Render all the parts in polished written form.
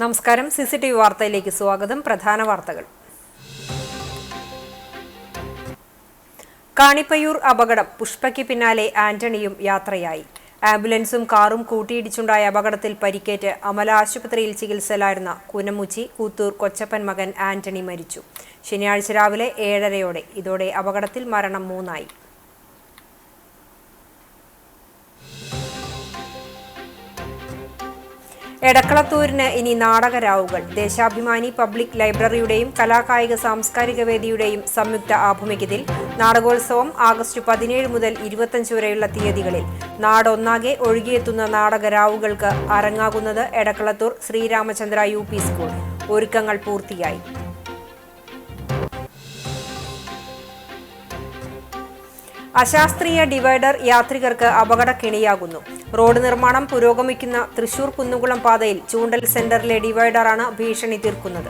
നമസ്കാരം. സിസിടിവി വാർത്തയിലേക്ക് സ്വാഗതം. പ്രധാന വാർത്തകൾ. കാണിപ്പയ്യൂർ അപകടം. പുഷ്പയ്ക്ക് പിന്നാലെ ആന്റണിയും യാത്രയായി. ആംബുലൻസും കാറും കൂട്ടിയിടിച്ചുണ്ടായ അപകടത്തിൽ പരിക്കേറ്റ് അമല ആശുപത്രിയിൽ ചികിത്സയിലായിരുന്ന കൂനമുച്ചി കൂത്തൂർ കൊച്ചപ്പൻ മകൻ ആന്റണി മരിച്ചു. ശനിയാഴ്ച രാവിലെ 7:30യോടെ. ഇതോടെ അപകടത്തിൽ മരണം 3 എടക്കളത്തൂരിന് ഇനി നാടകരാവുകൾ. ദേശാഭിമാനി പബ്ലിക് ലൈബ്രറിയുടെയും കലാകായിക സാംസ്കാരിക വേദിയുടെയും സംയുക്ത ആഭിമുഖ്യത്തിൽ നാടകോത്സവം ആഗസ്റ്റ് 17 മുതൽ 25 വരെയുള്ള തീയതികളിൽ നാടൊന്നാകെ ഒഴുകിയെത്തുന്ന നാടകരാവുകൾക്ക് അരങ്ങാകുന്നത് എടക്കളത്തൂർ ശ്രീരാമചന്ദ്ര UP സ്കൂൾ. ഒരുക്കങ്ങൾ പൂർത്തിയായി. അശാസ്ത്രീയ ഡിവൈഡർ യാത്രികർക്ക് അപകടക്കെണിയാകുന്നു. റോഡ് നിർമ്മാണം പുരോഗമിക്കുന്ന തൃശൂർ കുന്നുകുളം പാതയിൽ ചൂണ്ടൽ സെന്ററിലെ ഡിവൈഡറാണ് ഭീഷണി തീർക്കുന്നത്.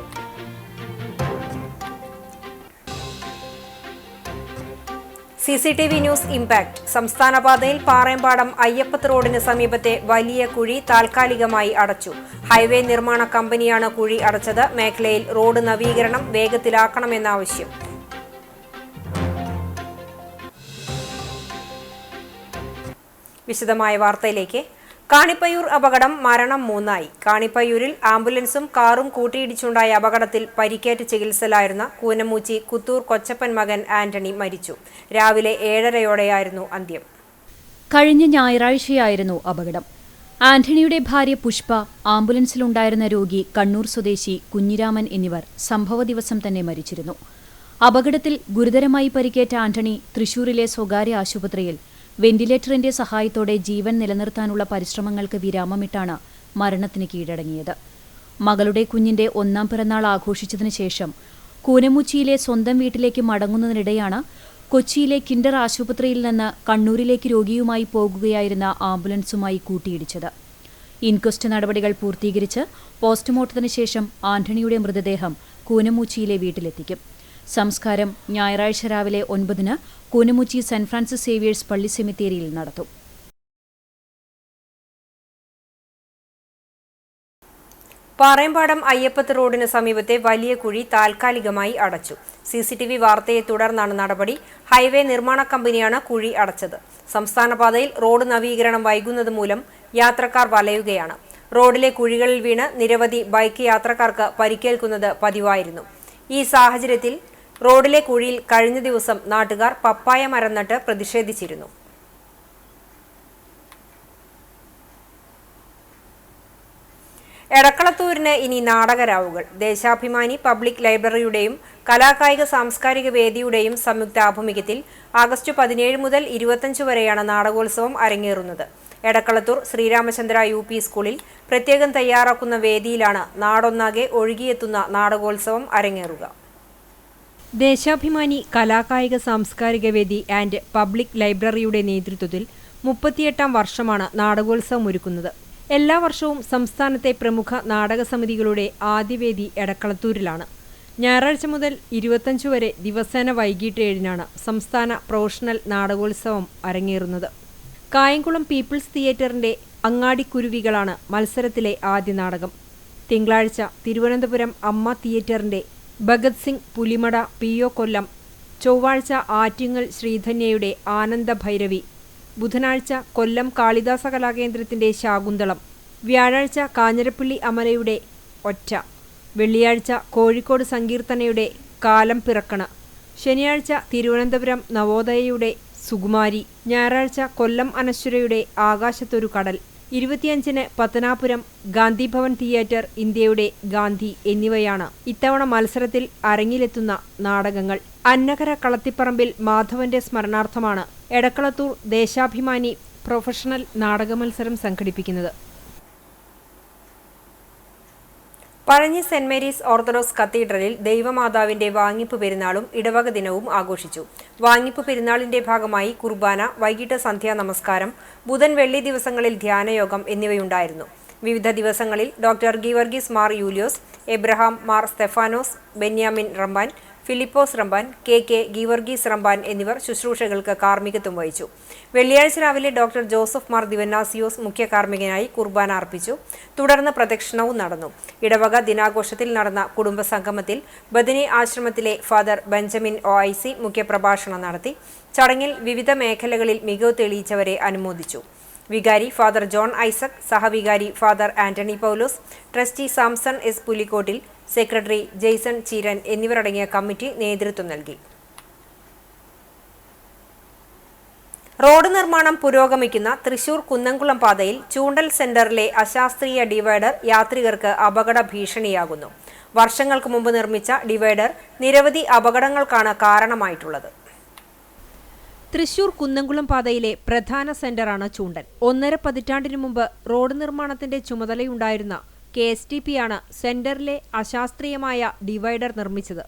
CCTV news impact. സംസ്ഥാന പാതയിൽ പാറേമ്പാടം അയ്യപ്പത്ത് റോഡിന് സമീപത്തെ വലിയ കുഴി താൽക്കാലികമായി അടച്ചു. ഹൈവേ നിർമ്മാണ കമ്പനിയാണ് കുഴി അടച്ചത്. മേഖലയിൽ റോഡ് നവീകരണം വേഗത്തിലാക്കണമെന്നാവശ്യം. വിശദമായ വാർത്തയിലേക്ക്. കാണിപ്പയ്യൂർ അപകടം. മരണം 3 കാണിപ്പയ്യൂരിൽ ആംബുലൻസും കാറും കൂട്ടിയിടിച്ചുണ്ടായ അപകടത്തിൽ പരിക്കേറ്റ് ചികിത്സയിലായിരുന്ന കൂനമുച്ചി കുത്തൂർ കൊച്ചപ്പൻ മകൻ ആന്റണി മരിച്ചു. രാവിലെ 7:30യോടെയായിരുന്നു അന്ത്യം. കഴിഞ്ഞ ഞായറാഴ്ചയായിരുന്നു അപകടം. ആന്റണിയുടെ ഭാര്യ പുഷ്പ, ആംബുലൻസിലുണ്ടായിരുന്ന രോഗി കണ്ണൂർ സ്വദേശി കുഞ്ഞിരാമൻ എന്നിവർ സംഭവ ദിവസം തന്നെ മരിച്ചിരുന്നു. അപകടത്തിൽ ഗുരുതരമായി പരിക്കേറ്റ ആന്റണി തൃശൂരിലെ സ്വകാര്യ ആശുപത്രിയിൽ വെന്റിലേറ്ററിന്റെ സഹായത്തോടെ ജീവൻ നിലനിർത്താനുള്ള പരിശ്രമങ്ങൾക്ക് വിരാമമിട്ടാണ് മരണത്തിന് കീഴടങ്ങിയത്. മകളുടെ കുഞ്ഞിന്റെ 1ാം പിറന്നാൾ ആഘോഷിച്ചതിനു ശേഷം കൂനമുച്ചിയിലെ സ്വന്തം വീട്ടിലേക്ക് മടങ്ങുന്നതിനിടെയാണ് കൊച്ചിയിലെ കിൻഡർ ആശുപത്രിയിൽ നിന്ന് കണ്ണൂരിലേക്ക് രോഗിയുമായി പോകുകയായിരുന്ന ആംബുലൻസുമായി കൂട്ടിയിടിച്ചത്. ഇൻക്വസ്റ്റ് നടപടികൾ പൂർത്തീകരിച്ച് പോസ്റ്റ്മോർട്ടത്തിന് ശേഷം ആന്റണിയുടെ മൃതദേഹം കൂനമുച്ചിയിലെ വീട്ടിലെത്തിക്കും. സംസ്കാരം ഞായറാഴ്ച രാവിലെ 9-ന് കൂനമുച്ചി സെന്റ് ഫ്രാൻസിസ് സേവിയേഴ്സ് പള്ളി സെമിത്തേരിയിൽ നടത്തും. പാറേമ്പാടം അയ്യപ്പത്ത് റോഡിന് സമീപത്തെ വലിയ കുഴി താൽക്കാലികമായി അടച്ചു. CCTV വാർത്തയെ തുടർന്നാണ് നടപടി. ഹൈവേ നിർമ്മാണ കമ്പനിയാണ് കുഴി അടച്ചത്. സംസ്ഥാന പാതയിൽ റോഡ് നവീകരണം വൈകുന്നത് മൂലം യാത്രക്കാർ വലയുകയാണ്. റോഡിലെ കുഴികളിൽ വീണ് നിരവധി ബൈക്ക് യാത്രക്കാർക്ക് പരിക്കേൽക്കുന്നത് പതിവായിരുന്നു. ഈ സാഹചര്യത്തിൽ റോഡിലെ കുഴിയിൽ കഴിഞ്ഞ ദിവസം നാട്ടുകാർ പപ്പായ മരം നട്ട് പ്രതിഷേധിച്ചിരുന്നു. എടക്കളത്തൂരിന് ഇനി നാടകരാവുകൾ. ദേശാഭിമാനി പബ്ലിക് ലൈബ്രറിയുടെയും കലാകായിക സാംസ്കാരിക വേദിയുടെയും സംയുക്ത ആഭിമുഖ്യത്തിൽ ആഗസ്റ്റ് 17 മുതൽ 25 വരെയാണ് നാടകോത്സവം അരങ്ങേറുന്നത്. എടക്കളത്തൂർ ശ്രീരാമചന്ദ്ര UP സ്കൂളിൽ പ്രത്യേകം തയ്യാറാക്കുന്ന വേദിയിലാണ് നാടൊന്നാകെ ഒഴുകിയെത്തുന്ന നാടകോത്സവം അരങ്ങേറുക. ദേശാഭിമാനി കലാകായിക സാംസ്കാരിക വേദി ആൻഡ് പബ്ലിക് ലൈബ്രറിയുടെ നേതൃത്വത്തിൽ 38ാം വർഷമാണ് നാടകോത്സവം ഒരുക്കുന്നത്. എല്ലാ വർഷവും സംസ്ഥാനത്തെ പ്രമുഖ നാടക സമിതികളുടെ ആദ്യവേദി എടക്കളത്തൂരിലാണ്. ഞായറാഴ്ച മുതൽ 25 വരെ ദിവസേന വൈകിട്ട് 7-നാണ് സംസ്ഥാന പ്രൊഫഷണൽ നാടകോത്സവം അരങ്ങേറുന്നത്. കായംകുളം പീപ്പിൾസ് തിയേറ്ററിന്റെ അങ്ങാടിക്കുരുവികളാണ് മത്സരത്തിലെ ആദ്യ നാടകം. തിങ്കളാഴ്ച തിരുവനന്തപുരം അമ്മ തിയേറ്ററിന്റെ ഭഗത് സിംഗ് പുലിമട PO കൊല്ലം, ചൊവ്വാഴ്ച ആറ്റിങ്ങൽ ശ്രീധന്യയുടെ ആനന്ദഭൈരവി, ബുധനാഴ്ച കൊല്ലം കാളിദാസ കലാകേന്ദ്രത്തിന്റെ ശാകുന്തളം, വ്യാഴാഴ്ച കാഞ്ഞിരപ്പള്ളി അമലയുടെ ഒറ്റ, വെള്ളിയാഴ്ച കോഴിക്കോട് സങ്കീർത്തനയുടെ കാലം പിറക്കണ, ശനിയാഴ്ച തിരുവനന്തപുരം നവോദയയുടെ സുകുമാരി, ഞായറാഴ്ച കൊല്ലം അനശ്വരയുടെ ആകാശത്തൊരു കടൽ, 25-ന് പത്തനാപുരം ഗാന്ധിഭവൻ തിയേറ്റർ ഇന്ത്യയുടെ ഗാന്ധി എന്നിവയാണ് ഇത്തവണ മത്സരത്തിൽ അരങ്ങിലെത്തുന്ന നാടകങ്ങൾ. അന്നകര കളത്തിപ്പറമ്പിൽ മാധവന്റെ സ്മരണാർത്ഥമാണ് എടക്കളത്തൂർ ദേശാഭിമാനി പ്രൊഫഷണൽ നാടക മത്സരം സംഘടിപ്പിക്കുന്നത്. പഴഞ്ഞി സെന്റ് മേരീസ് ഓർത്തഡോക്സ് കത്തീഡ്രലിൽ ദൈവമാതാവിന്റെ വാങ്ങിപ്പ് പെരുന്നാളും ഇടവക ദിനവും ആഘോഷിച്ചു. വാങ്ങിപ്പ് പെരുന്നാളിന്റെ ഭാഗമായി കുർബാന, വൈകിട്ട് സന്ധ്യാ നമസ്കാരം, ബുധൻ വെള്ളി ദിവസങ്ങളിൽ ധ്യാനയോഗം എന്നിവയുണ്ടായിരുന്നു. വിവിധ ദിവസങ്ങളിൽ ഡോക്ടർ ഗീവർഗീസ് മാർ യൂലിയോസ്, എബ്രഹാം മാർ സ്തെഫാനോസ്, ബെന്യാമിൻ റമ്പാൻ, ഫിലിപ്പോസ് റമ്പാൻ, കെ ഗീവർഗീസ് റമ്പാൻ എന്നിവർ ശുശ്രൂഷകൾക്ക് കാർമ്മികത്വം വഹിച്ചു. വെള്ളിയാഴ്ച രാവിലെ ഡോക്ടർ ജോസഫ് മാർ ദിവന്നാസിയോസ് മുഖ്യ കാർമ്മികനായി കുർബാന അർപ്പിച്ചു. തുടർന്ന് പ്രദക്ഷിണവും നടന്നു. ഇടവക ദിനാഘോഷത്തിൽ നടന്ന കുടുംബസംഗമത്തിൽ ബദനി ആശ്രമത്തിലെ ഫാദർ ബെഞ്ചമിൻ OIC മുഖ്യപ്രഭാഷണം നടത്തി. ചടങ്ങിൽ വിവിധ മേഖലകളിൽ മികവ് തെളിയിച്ചവരെ അനുമോദിച്ചു. വികാരി ഫാദർ ജോൺ ഐസക്, സഹവികാരി father Antony Paulose, trustee Samson S Pulikkottil, secretary Jaison Cheeran എന്നിവരടങ്ങിയ കമ്മിറ്റി നേതൃത്വം നൽകി. റോഡ് നിർമ്മാണം പുരോഗമിക്കുന്ന തൃശൂർ കുന്നംകുളം പാതയിൽ ചൂണ്ടൽ സെന്ററിലെ അശാസ്ത്രീയ ഡിവൈഡർ യാത്രികർക്ക് അപകട ഭീഷണിയാകുന്നു. വർഷങ്ങൾക്ക് മുമ്പ് നിർമ്മിച്ച ഡിവൈഡർ നിരവധി അപകടങ്ങൾക്കാണ് കാരണമായിട്ടുള്ളത്. തൃശൂർ കുന്നംകുളം പാതയിലെ പ്രധാന സെന്ററാണ് ചൂണ്ടൽ. 1.5 പതിറ്റാണ്ടിനു മുമ്പ് റോഡ് നിർമ്മാണത്തിന്റെ ചുമതലയുണ്ടായിരുന്ന KSTP ആണ് സെന്ററിലെ അശാസ്ത്രീയമായ ഡിവൈഡർ നിർമ്മിച്ചത്.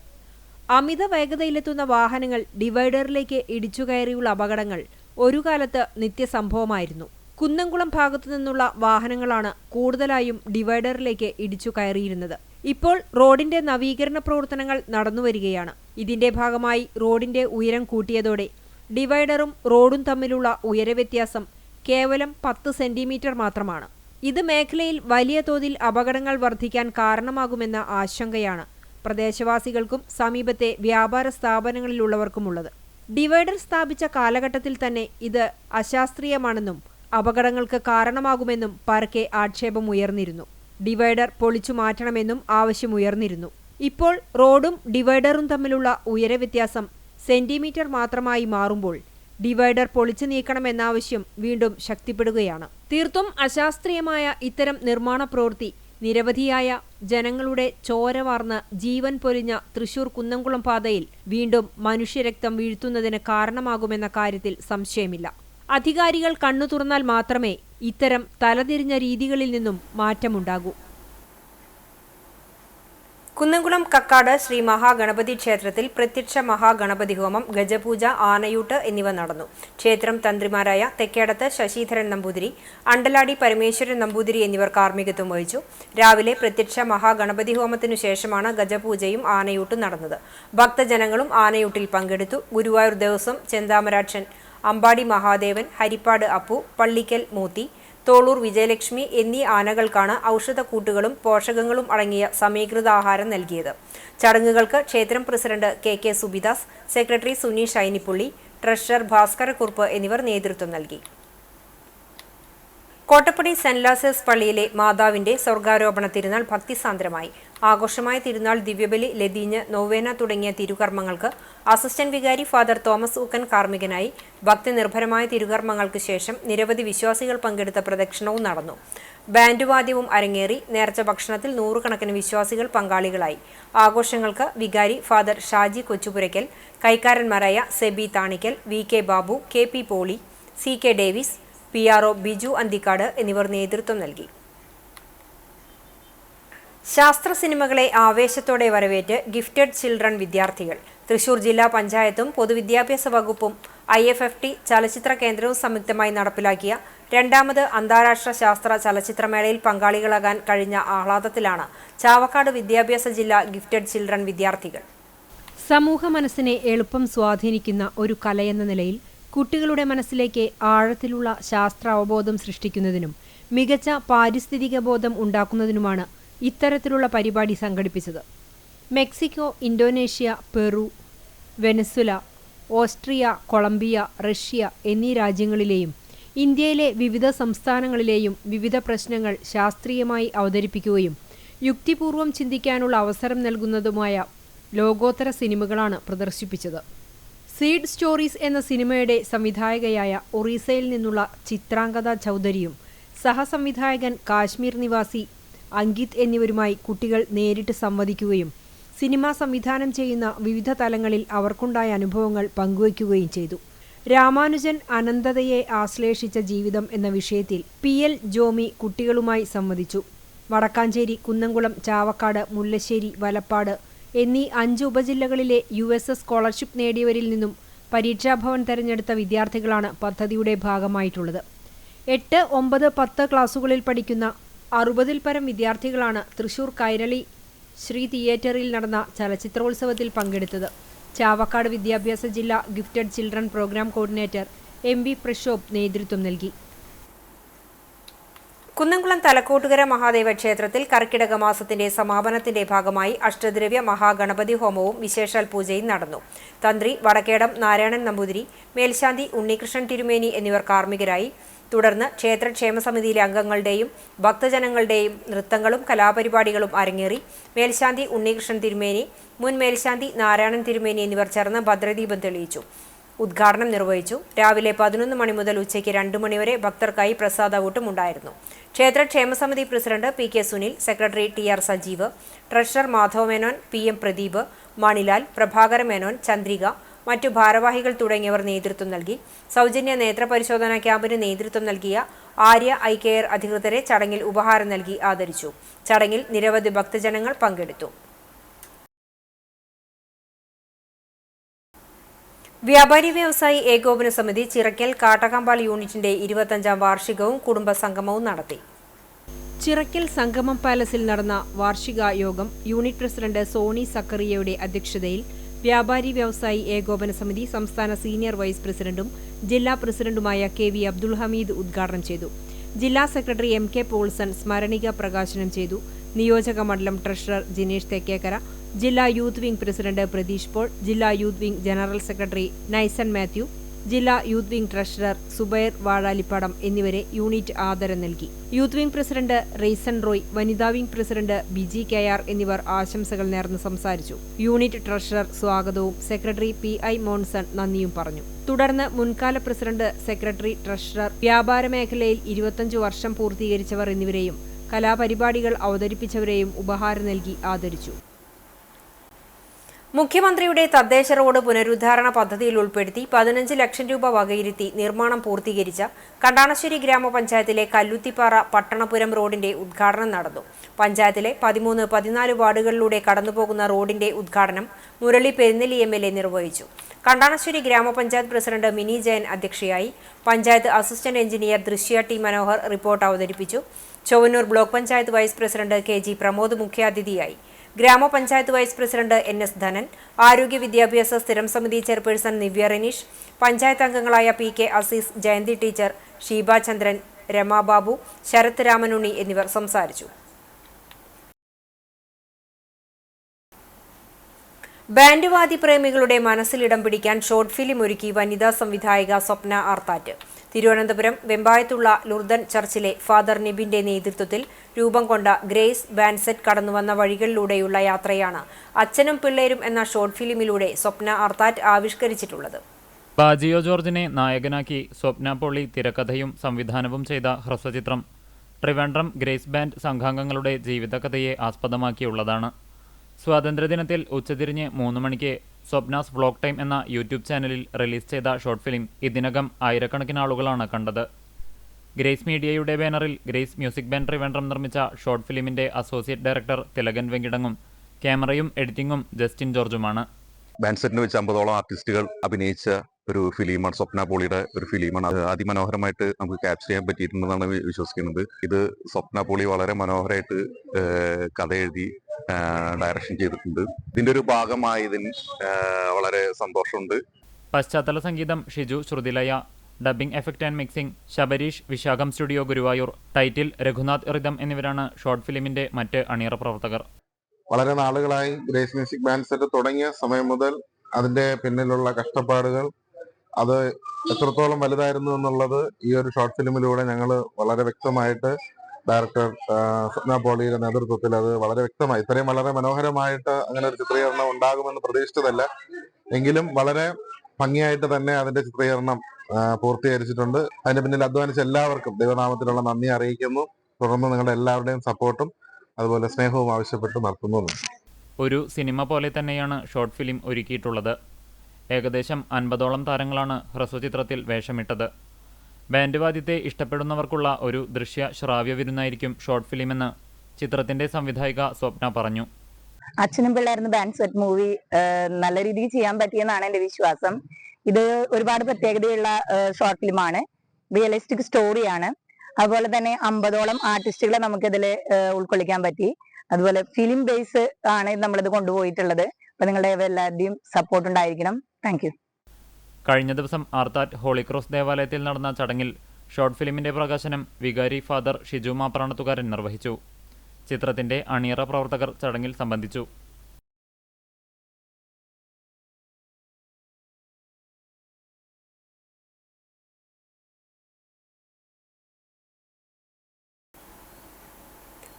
അമിത വേഗതയിലെത്തുന്ന വാഹനങ്ങൾ ഡിവൈഡറിലേക്ക് ഇടിച്ചുകയറിയുള്ള അപകടങ്ങൾ ഒരു കാലത്ത് നിത്യസംഭവമായിരുന്നു. കുന്നംകുളം ഭാഗത്തു നിന്നുള്ള വാഹനങ്ങളാണ് കൂടുതലായും ഡിവൈഡറിലേക്ക് ഇടിച്ചു കയറിയിരുന്നത്. ഇപ്പോൾ റോഡിന്റെ നവീകരണ പ്രവർത്തനങ്ങൾ നടന്നുവരികയാണ്. ഇതിന്റെ ഭാഗമായി റോഡിന്റെ ഉയരം കൂട്ടിയതോടെ ഡിവൈഡറും റോഡും തമ്മിലുള്ള ഉയരവ്യത്യാസം കേവലം 10 സെന്റിമീറ്റർ മാത്രമാണ്. ഇത് മേഖലയിൽ വലിയ തോതിൽ അപകടങ്ങൾ വർദ്ധിക്കാൻ കാരണമാകുമെന്ന ആശങ്കയാണ് പ്രദേശവാസികൾക്കും സമീപത്തെ വ്യാപാര സ്ഥാപനങ്ങളിലുള്ളവർക്കുമുള്ളത്. ഡിവൈഡർ സ്ഥാപിച്ച കാലഘട്ടത്തിൽ തന്നെ ഇത് അശാസ്ത്രീയമാണെന്നും അപകടങ്ങൾക്ക് കാരണമാകുമെന്നും പരക്കെ ആക്ഷേപമുയർന്നിരുന്നു. ഡിവൈഡർ പൊളിച്ചു മാറ്റണമെന്നും ആവശ്യമുയർന്നിരുന്നു. ഇപ്പോൾ റോഡും ഡിവൈഡറും തമ്മിലുള്ള ഉയരവ്യത്യാസം സെന്റിമീറ്റർ മാത്രമായി മാറുമ്പോൾ ഡിവൈഡർ പൊളിച്ചു നീക്കണമെന്നാവശ്യം വീണ്ടും ശക്തിപ്പെടുകയാണ്. തീർത്തും അശാസ്ത്രീയമായ ഇത്തരം നിർമ്മാണ പ്രവൃത്തി നിരവധിയായ ജനങ്ങളുടെ ചോര വാർന്ന് ജീവൻ പൊലിഞ്ഞ തൃശൂർ കുന്നംകുളം പാതയിൽ വീണ്ടും മനുഷ്യരക്തം വീഴ്ത്തുന്നതിന് കാരണമാകുമെന്ന കാര്യത്തിൽ സംശയമില്ല. അധികാരികൾ കണ്ണു തുറന്നാൽ മാത്രമേ ഇത്തരം തലതിരിഞ്ഞ രീതികളിൽ നിന്നും മാറ്റമുണ്ടാകൂ. കുന്നംകുളം കക്കാട് ശ്രീ മഹാഗണപതി ക്ഷേത്രത്തിൽ പ്രത്യക്ഷ മഹാഗണപതി ഹോമം, ഗജപൂജ, ആനയൂട്ട് എന്നിവ നടന്നു. ക്ഷേത്രം തന്ത്രിമാരായ തെക്കേടത്ത് ശശിധരൻ നമ്പൂതിരി, അണ്ടലാടി പരമേശ്വരൻ നമ്പൂതിരി എന്നിവർ കാർമ്മികത്വം വഹിച്ചു. രാവിലെ പ്രത്യക്ഷ മഹാഗണപതി ഹോമത്തിനു ശേഷമാണ് ഗജപൂജയും ആനയൂട്ടും നടന്നത്. ഭക്തജനങ്ങളും ആനയൂട്ടിൽ പങ്കെടുത്തു. ഗുരുവായൂർ ദേവസ്വം, ചെന്താമരാക്ഷൻ, അമ്പാടി മഹാദേവൻ, ഹരിപ്പാട് അപ്പു, പള്ളിക്കൽ മൂത്തി, തോളൂർ വിജയലക്ഷ്മി എന്നീ ആനകൾക്കാണ് ഔഷധക്കൂട്ടുകളും പോഷകങ്ങളും അടങ്ങിയ സമീകൃത ആഹാരം നൽകിയത്. ചടങ്ങുകൾക്ക് ക്ഷേത്രം president K Subidas, secretary Suneesh Ainippulli, treasurer Bhaskarakurup എന്നിവർ നേതൃത്വം നൽകി. കോട്ടപ്പടി സെന്റ് ലാസേഴ്സ് പള്ളിയിലെ മാതാവിന്റെ സ്വർഗാരോപണ തിരുനാൾ ഭക്തിസാന്ദ്രമായി. ആഘോഷമായ തിരുനാൾ ദിവ്യബലി, ലതീഞ്ഞ്, നൊവേന തുടങ്ങിയ തിരുകർമ്മങ്ങൾക്ക് അസിസ്റ്റന്റ് വികാരി ഫാദർ തോമസ് ഊക്കൻ കാർമ്മികനായി. ഭക്തിനിർഭരമായ തിരുകർമ്മങ്ങൾക്ക് ശേഷം നിരവധി വിശ്വാസികൾ പങ്കെടുത്ത പ്രദക്ഷിണവും നടന്നു. ബാൻഡുവാദ്യവും അരങ്ങേറി. നേർച്ച ഭക്ഷണത്തിൽ 100 കണക്കിന് വിശ്വാസികൾ പങ്കാളികളായി. ആഘോഷങ്ങൾക്ക് വികാരി ഫാദർ ഷാജി കൊച്ചുപുരയ്ക്കൽ, കൈക്കാരന്മാരായ Sebi Thanikkal, VK Babu, KP Poly, CK Davis, PRO Biju Anthikkad എന്നിവർ നേതൃത്വം നൽകി. ശാസ്ത്ര സിനിമകളെ ആവേശത്തോടെ വരവേറ്റ് ഗിഫ്റ്റഡ് ചിൽഡ്രൻ വിദ്യാർത്ഥികൾ. തൃശൂർ ജില്ലാ പഞ്ചായത്തും പൊതുവിദ്യാഭ്യാസ വകുപ്പും IFFT ചലച്ചിത്ര കേന്ദ്രവും സംയുക്തമായി നടപ്പിലാക്കിയ 2ാമത് അന്താരാഷ്ട്ര ശാസ്ത്ര ചലച്ചിത്രമേളയിൽ പങ്കാളികളാകാൻ കഴിഞ്ഞ ആഹ്ലാദത്തിലാണ് ചാവക്കാട് വിദ്യാഭ്യാസ ജില്ലാ ഗിഫ്റ്റഡ് ചിൽഡ്രൻ വിദ്യാർത്ഥികൾ. സമൂഹ മനസ്സിനെ എളുപ്പം സ്വാധീനിക്കുന്ന ഒരു കലയെന്ന നിലയിൽ കുട്ടികളുടെ മനസ്സിലേക്ക് ആഴത്തിലുള്ള ശാസ്ത്ര അവബോധം സൃഷ്ടിക്കുന്നതിനും മികച്ച പാരിസ്ഥിതിക ബോധം ഉണ്ടാക്കുന്നതിനുമാണ് ഇത്തരത്തിലുള്ള പരിപാടി സംഘടിപ്പിച്ചത്. Mexico, Indonesia, Peru, Venezuela, Austria, Colombia, Russia എന്നീ രാജ്യങ്ങളിലെയും ഇന്ത്യയിലെ വിവിധ സംസ്ഥാനങ്ങളിലെയും വിവിധ പ്രശ്നങ്ങൾ ശാസ്ത്രീയമായി അവതരിപ്പിക്കുകയും യുക്തിപൂർവം ചിന്തിക്കാനുള്ള അവസരം നൽകുന്നതുമായ ലോകോത്തര സിനിമകളാണ് പ്രദർശിപ്പിച്ചത്. സീഡ് സ്റ്റോറീസ് എന്ന സിനിമയുടെ സംവിധായകയായ ഒറീസയിൽ നിന്നുള്ള ചിത്രാംഗത ചൗധരിയും സഹസംവിധായകൻ കാശ്മീർ നിവാസി അങ്കിത് എന്നിവരുമായി കുട്ടികൾ നേരിട്ട് സംവദിക്കുകയും സിനിമ സംവിധാനം ചെയ്യുന്ന വിവിധ തലങ്ങളിൽ അവർക്കുണ്ടായ അനുഭവങ്ങൾ പങ്കുവയ്ക്കുകയും ചെയ്തു. രാമാനുജൻ അനന്തതയെ ആശ്ലേഷിച്ച ജീവിതം എന്ന വിഷയത്തിൽ PL ജോമി കുട്ടികളുമായി സംവദിച്ചു. വടക്കാഞ്ചേരി, കുന്നംകുളം, ചാവക്കാട്, മുല്ലശ്ശേരി, വലപ്പാട് എന്നീ 5 ഉപജില്ലകളിലെ USS സ്കോളർഷിപ്പ് നേടിയവരിൽ നിന്നും പരീക്ഷാഭവൻ തെരഞ്ഞെടുത്ത വിദ്യാർത്ഥികളാണ് പദ്ധതിയുടെ ഭാഗമായിട്ടുള്ളത്. 8, 9, 10 ക്ലാസുകളിൽ പഠിക്കുന്ന 60-ൽ പരം വിദ്യാർത്ഥികളാണ് തൃശൂർ കൈരളി ശ്രീ തിയേറ്ററിൽ നടന്ന ചലച്ചിത്രോത്സവത്തിൽ പങ്കെടുത്തത്. ചാവക്കാട് വിദ്യാഭ്യാസ ജില്ലാ gifted children programme coordinator MB Prashobh നേതൃത്വം നൽകി. കുന്നംകുളം തലക്കോട്ടുകര മഹാദേവ ക്ഷേത്രത്തിൽ കർക്കിടക മാസത്തിന്റെ സമാപനത്തിന്റെ ഭാഗമായി അഷ്ടദ്രവ്യ മഹാഗണപതി ഹോമവും വിശേഷാൽ പൂജയും നടന്നു. തന്ത്രി വടക്കേടം നാരായണൻ നമ്പൂതിരി, മേൽശാന്തി ഉണ്ണികൃഷ്ണൻ തിരുമേനി എന്നിവർ കാർമ്മികരായി. തുടർന്ന് ക്ഷേത്ര ക്ഷേമസമിതിയിലെ അംഗങ്ങളുടെയും ഭക്തജനങ്ങളുടെയും നൃത്തങ്ങളും കലാപരിപാടികളും അരങ്ങേറി. മേൽശാന്തി ഉണ്ണികൃഷ്ണൻ തിരുമേനി, മുൻ മേൽശാന്തി നാരായണൻ തിരുമേനി എന്നിവർ ചേർന്ന് ഭദ്രദീപം തെളിയിച്ചു. ഉദ്ഘാടനം നിർവഹിച്ചു. രാവിലെ 11 മണി മുതൽ ഉച്ചയ്ക്ക് 2 മണിവരെ ഭക്തർക്കായി പ്രസാദകൂട്ടും ഉണ്ടായിരുന്നു. ക്ഷേത്ര ക്ഷേമസമിതി president PK Sunil, secretary TR Sajeev, treasurer Madhava Menon, PM Pradeep, Manilal, Prabhakara Menon, Chandrika, മറ്റു ഭാരവാഹികൾ തുടങ്ങിയവർ നേതൃത്വം നൽകി. സൗജന്യ നേത്രപരിശോധനാ ക്യാമ്പിന് നേതൃത്വം നൽകിയ ആര്യ ഐ കെയർ അധികൃതരെ ചടങ്ങിൽ ഉപഹാരം നൽകി ആദരിച്ചു. ചടങ്ങിൽ നിരവധി ഭക്തജനങ്ങൾ പങ്കെടുത്തു. വ്യാപാരി വ്യവസായി ഏകോപന സമിതി ചിറക്കൽ കാട്ടകമ്പാൽ യൂണിറ്റിന്റെ 25ാം വാർഷികവും കുടുംബ സംഗമവും നടത്തി. ചിറക്കൽ സംഗമം പാലസിൽ നടന്ന വാർഷിക യോഗം യൂണിറ്റ് പ്രസിഡന്റ് സോണി സക്കറിയയുടെ അധ്യക്ഷതയിൽ വ്യാപാരി വ്യവസായി ഏകോപന സമിതി സംസ്ഥാന സീനിയർ വൈസ് പ്രസിഡന്റും ജില്ലാ പ്രസിഡന്റുമായ KV അബ്ദുൽ ഹമീദ് ഉദ്ഘാടനം ചെയ്തു. ജില്ലാ സെക്രട്ടറി MK പോൾസൺ സ്മരണിക പ്രകാശനം ചെയ്തു. നിയോജക മണ്ഡലം ട്രഷറർ ജിനേഷ് തെക്കേക്കര, ജില്ലാ youth wing president Prateesh Paul, ജില്ലാ youth wing general secretary Naison Mathew, ജില്ലാ youth wing treasurer Subair Vazhalippadam എന്നിവരെ യൂണിറ്റ് ആദരം നൽകി. Youth wing president Raison Roy, വനിതാ വിംഗ് പ്രസിഡന്റ് BG KR എന്നിവർ ആശംസകൾ നേർന്ന് സംസാരിച്ചു. യൂണിറ്റ് ട്രഷറർ സ്വാഗതവും സെക്രട്ടറി PI മോൺസൺ നന്ദിയും പറഞ്ഞു. തുടർന്ന് മുൻകാല പ്രസിഡന്റ്, സെക്രട്ടറി, ട്രഷറർ, വ്യാപാര മേഖലയിൽ 25 വർഷം പൂർത്തീകരിച്ചവർ എന്നിവരെയും കലാപരിപാടികൾ അവതരിപ്പിച്ചവരെയും ഉപഹാരം നൽകി ആദരിച്ചു. മുഖ്യമന്ത്രിയുടെ തദ്ദേശ റോഡ് പുനരുദ്ധാരണ പദ്ധതിയിൽ ഉൾപ്പെടുത്തി 15 ലക്ഷം രൂപ വകയിരുത്തി നിർമ്മാണം പൂർത്തീകരിച്ച കണ്ടാണശ്ശേരി ഗ്രാമപഞ്ചായത്തിലെ കല്ലുത്തിപ്പാറ പട്ടണപുരം റോഡിന്റെ ഉദ്ഘാടനം നടന്നു. പഞ്ചായത്തിലെ 13, 14 വാർഡുകളിലൂടെ കടന്നുപോകുന്ന റോഡിന്റെ ഉദ്ഘാടനം മുരളി പെരുന്നെല്ലി MLA നിർവഹിച്ചു. കണ്ടാണശ്ശേരി ഗ്രാമപഞ്ചായത്ത് പ്രസിഡന്റ് മിനി ജയൻ അധ്യക്ഷയായി. Panchayat assistant engineer Drishya T Manohar report അവതരിപ്പിച്ചു. Chowwannur block panchayat vice president KG Pramod മുഖ്യാതിഥിയായി. ഗ്രാമപഞ്ചായത്ത് വൈസ് പ്രസിഡന്റ് NS ധനൻ, ആരോഗ്യ വിദ്യാഭ്യാസ സ്ഥിരം സമിതി ചെയർപേഴ്സൺ നിവ്യ റെനീഷ്, പഞ്ചായത്ത് അംഗങ്ങളായ PK അസീസ്, ജയന്തി ടീച്ചർ, ഷീബ ചന്ദ്രൻ, രമാബാബു, ശരത് രാമനുണ്ണി എന്നിവർ സംസാരിച്ചു. ബാൻഡ് വാദ്യ പ്രേമികളുടെ മനസ്സിലിടം പിടിക്കാൻ ഷോർട്ട് ഫിലിം ഒരുക്കി വനിതാ സംവിധായിക സ്വപ്ന ആർത്താറ്റ്. തിരുവനന്തപുരം വെമ്പായത്തുള്ള ലുർദൻ ചർച്ചിലെ ഫാദർ നിബിന്റെ നേതൃത്വത്തിൽ രൂപം കൊണ്ട ഗ്രേസ് ബാൻസെറ്റ് കടന്നുവന്ന വഴികളിലൂടെയുള്ള യാത്രയാണ് അച്ഛനും പിള്ളേരും എന്ന ഷോർട്ട് ഫിലിമിലൂടെ സ്വപ്ന ആർത്താറ്റ് ആവിഷ്കരിച്ചിട്ടുള്ളത്. ബാജിയോ ജോർജിനെ നായകനാക്കി സ്വപ്ന പൊള്ളി തിരക്കഥയും സംവിധാനവും ചെയ്ത ഹ്രസ്വചിത്രം ട്രിവാൻഡ്രം ഗ്രേസ് ബാൻഡ് സംഘാംഗങ്ങളുടെ ജീവിതകഥയെ ആസ്പദമാക്കിയുള്ളതാണ്. സ്വാതന്ത്ര്യദിനത്തിൽ ഉച്ചതിരിഞ്ഞ് 3 മണിക്ക് സ്വപ്നാസ് വ്ളോഗ് ടൈം എന്ന യൂട്യൂബ് ചാനലിൽ റിലീസ് ചെയ്ത ഷോർട്ട് ഫിലിം ഇതിനകം ആയിരക്കണക്കിന് ആളുകളാണ് കണ്ടത്. ഗ്രേസ് മീഡിയയുടെ ബാനറിൽ ഗ്രേസ് മ്യൂസിക് ബാൻഡ് ട്രിവാൻഡ്രം നിർമ്മിച്ച ഷോർട്ട് ഫിലിമിന്റെ അസോസിയേറ്റ് ഡയറക്ടർ തിലകൻ വെങ്കിടങ്ങും ക്യാമറയും എഡിറ്റിംഗും ജസ്റ്റിൻ ജോർജുമാണ്. ബാൻസെറ്റിന് വെച്ച് 50ഓളം ആർട്ടിസ്റ്റുകൾ അഭിനയിച്ച ഒരു ഫിലിമാണ്. സ്വപ്ന പോളിയുടെ ഒരു ഫിലിമാണ്. അത് അതിമനോഹരമായിട്ട് നമുക്ക് ക്യാപ്ചർ ചെയ്യാൻ പറ്റിയിട്ടുണ്ടെന്നാണ് വിശ്വസിക്കുന്നത്. ഇത് സ്വപ്ന പോളി വളരെ മനോഹരമായിട്ട് കഥ എഴുതി ഡയറക്ഷൻ ചെയ്തിട്ടുണ്ട്. ഇതിന്റെ ഒരു ഭാഗമായതിന് വളരെ സന്തോഷമുണ്ട്. പശ്ചാത്തല സംഗീതം Shiju Shruthilaya, dubbing effect and mixing Shabareesh Vishakham studio Guruvayur, title Raghunath rhythm എന്നിവരാണ് ഷോർട്ട് ഫിലിമിന്റെ മറ്റ് അണിയറ പ്രവർത്തകർ. വളരെ നാളുകളായി ഗ്രേസ് മ്യൂസിക് ബാൻഡ് സെറ്റ് തുടങ്ങിയ സമയം മുതൽ അതിന്റെ പിന്നിലുള്ള കഷ്ടപ്പാടുകൾ അത് എത്രത്തോളം വലുതായിരുന്നു എന്നുള്ളത് ഈ ഒരു ഷോർട്ട് ഫിലിമിലൂടെ ഞങ്ങൾ വളരെ വ്യക്തമായിട്ട് ഡയറക്ടർ സ്വപ്ന പോളിയുടെ നേതൃത്വത്തിൽ അത് വളരെ വ്യക്തമായി, ഇത്രയും വളരെ മനോഹരമായിട്ട് അങ്ങനെ ഒരു ചിത്രീകരണം ഉണ്ടാകുമെന്ന് പ്രതീക്ഷിച്ചതല്ല. എങ്കിലും വളരെ ഭംഗിയായിട്ട് തന്നെ അതിന്റെ ചിത്രീകരണം പൂർത്തീകരിച്ചിട്ടുണ്ട്. അതിന്റെ പിന്നിൽ അധ്വാനിച്ച എല്ലാവർക്കും ദൈവനാമത്തിലുള്ള നന്ദി അറിയിക്കുന്നു. തുടർന്ന് നിങ്ങളുടെ എല്ലാവരുടെയും സപ്പോർട്ടും അതുപോലെ സ്നേഹവും ആവശ്യപ്പെട്ട് നടത്തുന്നു. ഒരു സിനിമ പോലെ തന്നെയാണ് ഷോർട്ട് ഫിലിം ഒരുക്കിയിട്ടുള്ളത്. ഏകദേശം 50ഓളം താരങ്ങളാണ് ഹ്രസ്വചിത്രത്തിൽ വേഷമിട്ടത്. ബാൻഡ് വാദ്യത്തെ ഇഷ്ടപ്പെടുന്നവർക്കുള്ള ഒരു ദൃശ്യ ശ്രാവ്യ വിരുന്നായിരിക്കും ഷോർട്ട് ഫിലിമെന്ന് ചിത്രത്തിന്റെ സംവിധായിക സ്വപ്ന പറഞ്ഞു. അച്ഛനും പിള്ളേർന്ന് ബാൻഡ് സെറ്റ് മൂവി നല്ല രീതിയിൽ ചെയ്യാൻ പറ്റിയെന്നാണ് എന്റെ വിശ്വാസം. ഇത് ഒരുപാട് പ്രത്യേകതയുള്ള ഷോർട്ട് ഫിലിമാണ്. റിയലിസ്റ്റിക് സ്റ്റോറിയാണ്. അതുപോലെ തന്നെ 50ഓളം ആർട്ടിസ്റ്റുകളെ നമുക്കിതിൽ ഉൾക്കൊള്ളിക്കാൻ പറ്റി. അതുപോലെ ഫിലിം ബേസ് ആണ് നമ്മളിത് കൊണ്ടുപോയിട്ടുള്ളത്. അപ്പൊ നിങ്ങളുടെ എല്ലാവരുടെയും സപ്പോർട്ട് ഉണ്ടായിരിക്കണം. Thank you. കഴിഞ്ഞ ദിവസം ആർത്താറ്റ് ഹോളിക്രോസ് ദേവാലയത്തിൽ നടന്ന ചടങ്ങിൽ ഷോർട്ട് ഫിലിമിന്റെ പ്രകാശനം വികാരി ഫാദർ ഷിജു മാപ്രാണത്തുകാരൻ നിർവഹിച്ചു. ചിത്രത്തിന്റെ അണിയറ പ്രവർത്തകർ ചടങ്ങിൽ സംബന്ധിച്ചു.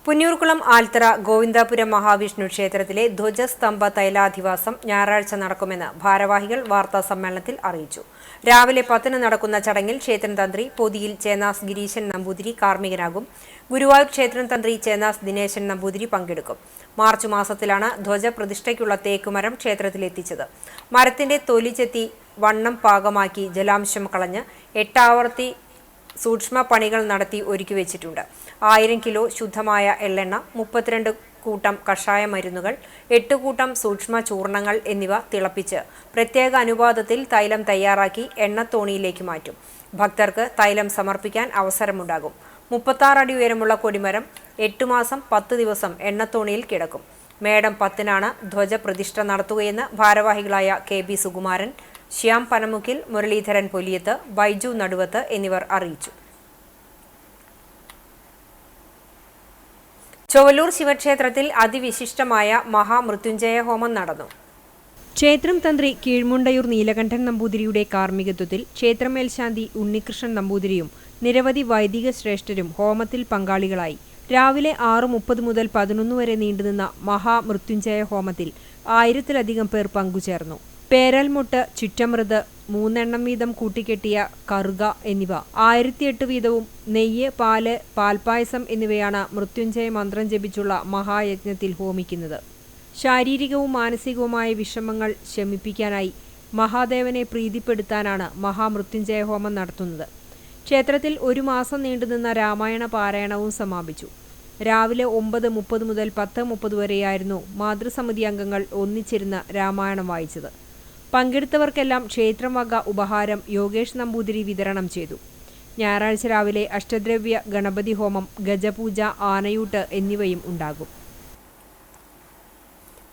പുന്നൂർകുളം ആൽത്തറ ഗോവിന്ദാപുരം മഹാവിഷ്ണു ക്ഷേത്രത്തിലെ ധ്വജസ്തംഭ തൈലാധിവാസം ഞായറാഴ്ച നടക്കുമെന്ന് ഭാരവാഹികൾ വാർത്താ സമ്മേളനത്തിൽ അറിയിച്ചു. രാവിലെ 10 നടക്കുന്ന ചടങ്ങിൽ ക്ഷേത്രം തന്ത്രി പൊതിയിൽ ചേനാസ് ഗിരീശൻ നമ്പൂതിരി കാർമ്മികനാകും. ഗുരുവായൂർ ക്ഷേത്രം തന്ത്രി ചേനാസ് ദിനേശൻ നമ്പൂതിരി പങ്കെടുക്കും. മാർച്ച് മാസത്തിലാണ് ധ്വജപ്രതിഷ്ഠയ്ക്കുള്ള തേക്കുമരം ക്ഷേത്രത്തിലെത്തിച്ചത്. മരത്തിന്റെ തൊലി ചെത്തി വണ്ണം പാകമാക്കി ജലാംശം കളഞ്ഞ് 8 ആവർത്തി സൂക്ഷ്മ പണികൾ നടത്തി ഒരുക്കി വെച്ചിട്ടുണ്ട്. 1000 കിലോ ശുദ്ധമായ എള്ളെണ്ണ, 32 കൂട്ടം കഷായ മരുന്നുകൾ, 8 കൂട്ടം സൂക്ഷ്മ ചൂർണങ്ങൾ എന്നിവ തിളപ്പിച്ച് പ്രത്യേക അനുപാതത്തിൽ തൈലം തയ്യാറാക്കി എണ്ണത്തോണിയിലേക്ക് മാറ്റും. ഭക്തർക്ക് തൈലം സമർപ്പിക്കാൻ അവസരമുണ്ടാകും. 36 അടി ഉയരമുള്ള കൊടിമരം 8 മാസം 10 ദിവസം എണ്ണത്തോണിയിൽ കിടക്കും. മേടം 10-നാണ് ധ്വജപ്രതിഷ്ഠ നടത്തുകയെന്ന് ഭാരവാഹികളായ KB സുകുമാരൻ, ശ്യാം പനമുക്കിൽ, മുരളീധരൻ പൊലിയത്ത്, ബൈജു നടുവത്ത് എന്നിവർ അറിയിച്ചു. ചൊവ്വലൂർ ശിവക്ഷേത്രത്തിൽ അതിവിശിഷ്ടമായ മഹാമൃത്യുഞ്ജയ ഹോമം നടന്നു. ക്ഷേത്രം തന്ത്രി കീഴ്മുണ്ടയൂർ നീലകണ്ഠൻ നമ്പൂതിരിയുടെ കാർമ്മികത്വത്തിൽ ക്ഷേത്രം മേൽശാന്തി ഉണ്ണികൃഷ്ണൻ നമ്പൂതിരിയും നിരവധി വൈദിക ശ്രേഷ്ഠരും ഹോമത്തിൽ പങ്കാളികളായി. രാവിലെ 6:30 മുതൽ 11 വരെ നീണ്ടുനിന്ന മഹാമൃത്യുഞ്ജയ ഹോമത്തിൽ 1000-ലധികം പേർ പങ്കുചേർന്നു. പേരൽമുട്ട്, ചുറ്റമൃത്, 3 എണ്ണം വീതം കൂട്ടിക്കെട്ടിയ കറുക എന്നിവ 1008 വീതവും നെയ്യ്, പാല്, പാൽപ്പായസം എന്നിവയാണ് മൃത്യുഞ്ജയ മന്ത്രം ജപിച്ചുള്ള മഹായജ്ഞത്തിൽ ഹോമിക്കുന്നത്. ശാരീരികവും മാനസികവുമായ വിഷമങ്ങൾ ശമിപ്പിക്കാനായി മഹാദേവനെ പ്രീതിപ്പെടുത്താനാണ് മഹാമൃത്യുഞ്ജയ ഹോമം നടത്തുന്നത്. ക്ഷേത്രത്തിൽ 1 മാസം നീണ്ടുനിന്ന രാമായണ പാരായണവും സമാപിച്ചു. രാവിലെ 9:30 മുതൽ 10:30 വരെയായിരുന്നു മാതൃസമിതി അംഗങ്ങൾ ഒന്നിച്ചിരുന്ന് രാമായണം വായിച്ചത്. പങ്കെടുത്തവർക്കെല്ലാം ക്ഷേത്രം വക ഉപഹാരം യോഗേഷ് നമ്പൂതിരി വിതരണം ചെയ്തു. ഞായറാഴ്ച രാവിലെ അഷ്ടദ്രവ്യ ഗണപതി ഹോമം, ഗജപൂജ, ആനയൂട്ട് എന്നിവയും ഉണ്ടാകും.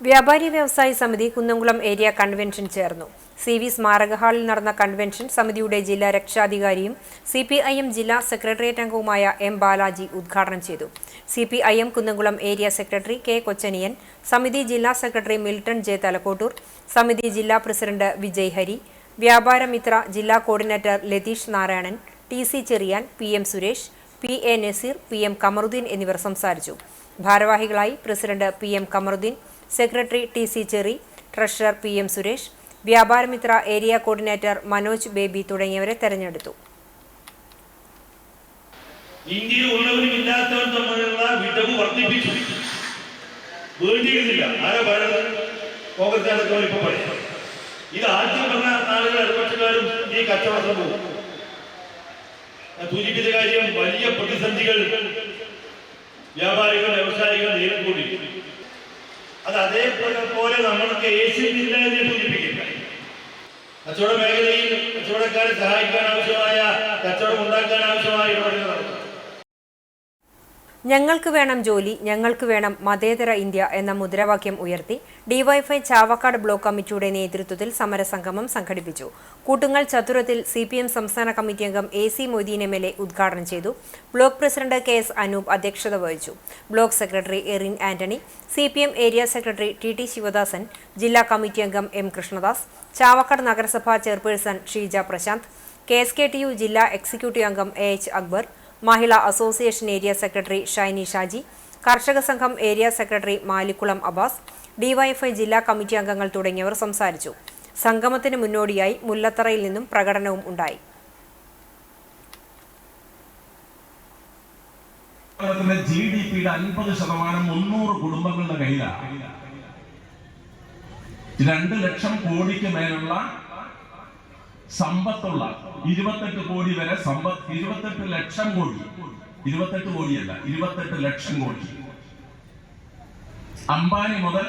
വ്യാപാരി വ്യവസായി സമിതി കുന്നംകുളം ഏരിയ കൺവെൻഷൻ ചേർന്നു. CV സ്മാരക ഹാളിൽ നടന്ന കൺവെൻഷൻ സമിതിയുടെ ജില്ലാ രക്ഷാധികാരിയും CPIM ജില്ലാ സെക്രട്ടേറിയറ്റ് അംഗവുമായ M. ബാലാജി ഉദ്ഘാടനം ചെയ്തു. CPIM Kunnamkulam area secretary K. Kochaniyan, സമിതി ജില്ലാ സെക്രട്ടറി മിൽട്ടൺ J. തലക്കോട്ടൂർ, സമിതി ജില്ലാ പ്രസിഡന്റ് വിജയ് ഹരി, വ്യാപാരമിത്ര ജില്ലാ coordinator Latheesh Narayanan, TC Cherian, PM Suresh, PA Nazeer, PM Kamaruddin എന്നിവർ സംസാരിച്ചു. ഭാരവാഹികളായി president PM Kamaruddin, secretary TC Cheri, treasurer PM Suresh, Vyaparamithra area coordinator Manoj Baby തുടങ്ങിയവരെ തെരഞ്ഞെടുത്തു. ഇന്ത്യയിൽ ഉള്ളവരും ഇല്ലാത്തവരും തമ്മിലുള്ള വിടവ് വർദ്ധിപ്പിച്ചു. വേണ്ടിയിരുന്നില്ല. ആരാ പറയുന്നത്? കോൺഗ്രസ്സുകാരൊക്കെ ഇപ്പൊ പറയും. ഇത് ആദ്യം പറഞ്ഞ ആളുകൾ ഇടപെട്ടുകാരും ഈ കച്ചവടത്തിന് പോകും. സൂചിപ്പിച്ച കാര്യം, വലിയ പ്രതിസന്ധികൾ വ്യാപാരികൾ, വ്യവസായികൾ നേരിട്ടുകൊണ്ടിരിക്കും. അത് അതേപോലെ നമ്മൾക്ക് ഏഷ്യയില്ല എന്ന് സൂചിപ്പിക്കില്ല. കച്ചവട മേഖലയിൽ കച്ചവടക്കാരെ സഹായിക്കാൻ ആവശ്യമായ, കച്ചവടം ഉണ്ടാക്കാൻ ആവശ്യമായ ഇടപെടലുകൾ നടത്തും. ഞങ്ങൾക്ക് വേണം ജോലി, ഞങ്ങൾക്ക് വേണം മതേതര ഇന്ത്യ എന്ന മുദ്രാവാക്യം ഉയർത്തി ഡിവൈഎഫ്ഐ ചാവക്കാട് ബ്ലോക്ക് കമ്മിറ്റിയുടെ നേതൃത്വത്തിൽ സമരസംഗമം സംഘടിപ്പിച്ചു. കൂട്ടുങ്ങൽ ചത്തുരത്തിൽ CPM സംസ്ഥാന കമ്മിറ്റി അംഗം AC മൊയ്തീൻ MLA ഉദ്ഘാടനം ചെയ്തു. ബ്ലോക്ക് പ്രസിഡന്റ് KS അനൂപ് അധ്യക്ഷത വഹിച്ചു. Block secretary Erin Antony, CPM area secretary TT Sivadasan, ജില്ലാ കമ്മിറ്റി അംഗം M കൃഷ്ണദാസ്, ചാവക്കാട് നഗരസഭാ ചെയർപേഴ്സൺ ഷീജ പ്രശാന്ത്, KSKTU ജില്ലാ എക്സിക്യൂട്ടീവ് അംഗം AH Akbar, Mahila association area secretary Shiny Shaji, കർഷക സംഘം area secretary Malikkulam Abbas, DYFI ജില്ലാ കമ്മിറ്റി അംഗങ്ങൾ തുടങ്ങിയവർ സംസാരിച്ചു. സംഗമത്തിന് മുന്നോടിയായി മുല്ലത്തറയിൽ നിന്നും പ്രകടനവും ഉണ്ടായി. GDP-യുടെ 50% 300 കുടുംബങ്ങളുടെ കയ്യിലാണ്. 2 ലക്ഷം കോടിക്ക് മേലുള്ള സമ്പത്തുള്ള 28 കോടി വരെ സമ്പത്ത്, 28 ലക്ഷം കോടി, 28 കോടിയല്ല 28 ലക്ഷം കോടി. അംബാനി മുതൽ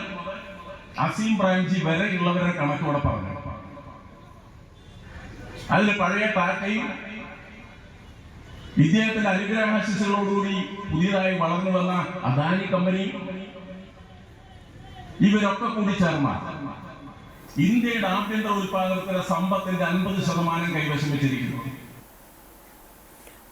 അസീം പ്രേംജി വരെയുള്ളവരുടെ കണക്കോടെ പറഞ്ഞു. അതിൽ പഴയ ടാറ്റയും ഇദ്ദേഹത്തിന്റെ അനുഗ്രഹാശിസുകളോടുകൂടി പുതിയതായി വളർന്നു വന്ന അദാനി കമ്പനിയും ഇവരൊക്കെ കൂടി ചേർന്നാൽ ഇന്ത്യയുടെ ആഭ്യന്തര ഉൽപാദനത്തിലെ സമ്പത്തിന്റെ 50% കൈവശം വെച്ചിരിക്കുന്നു.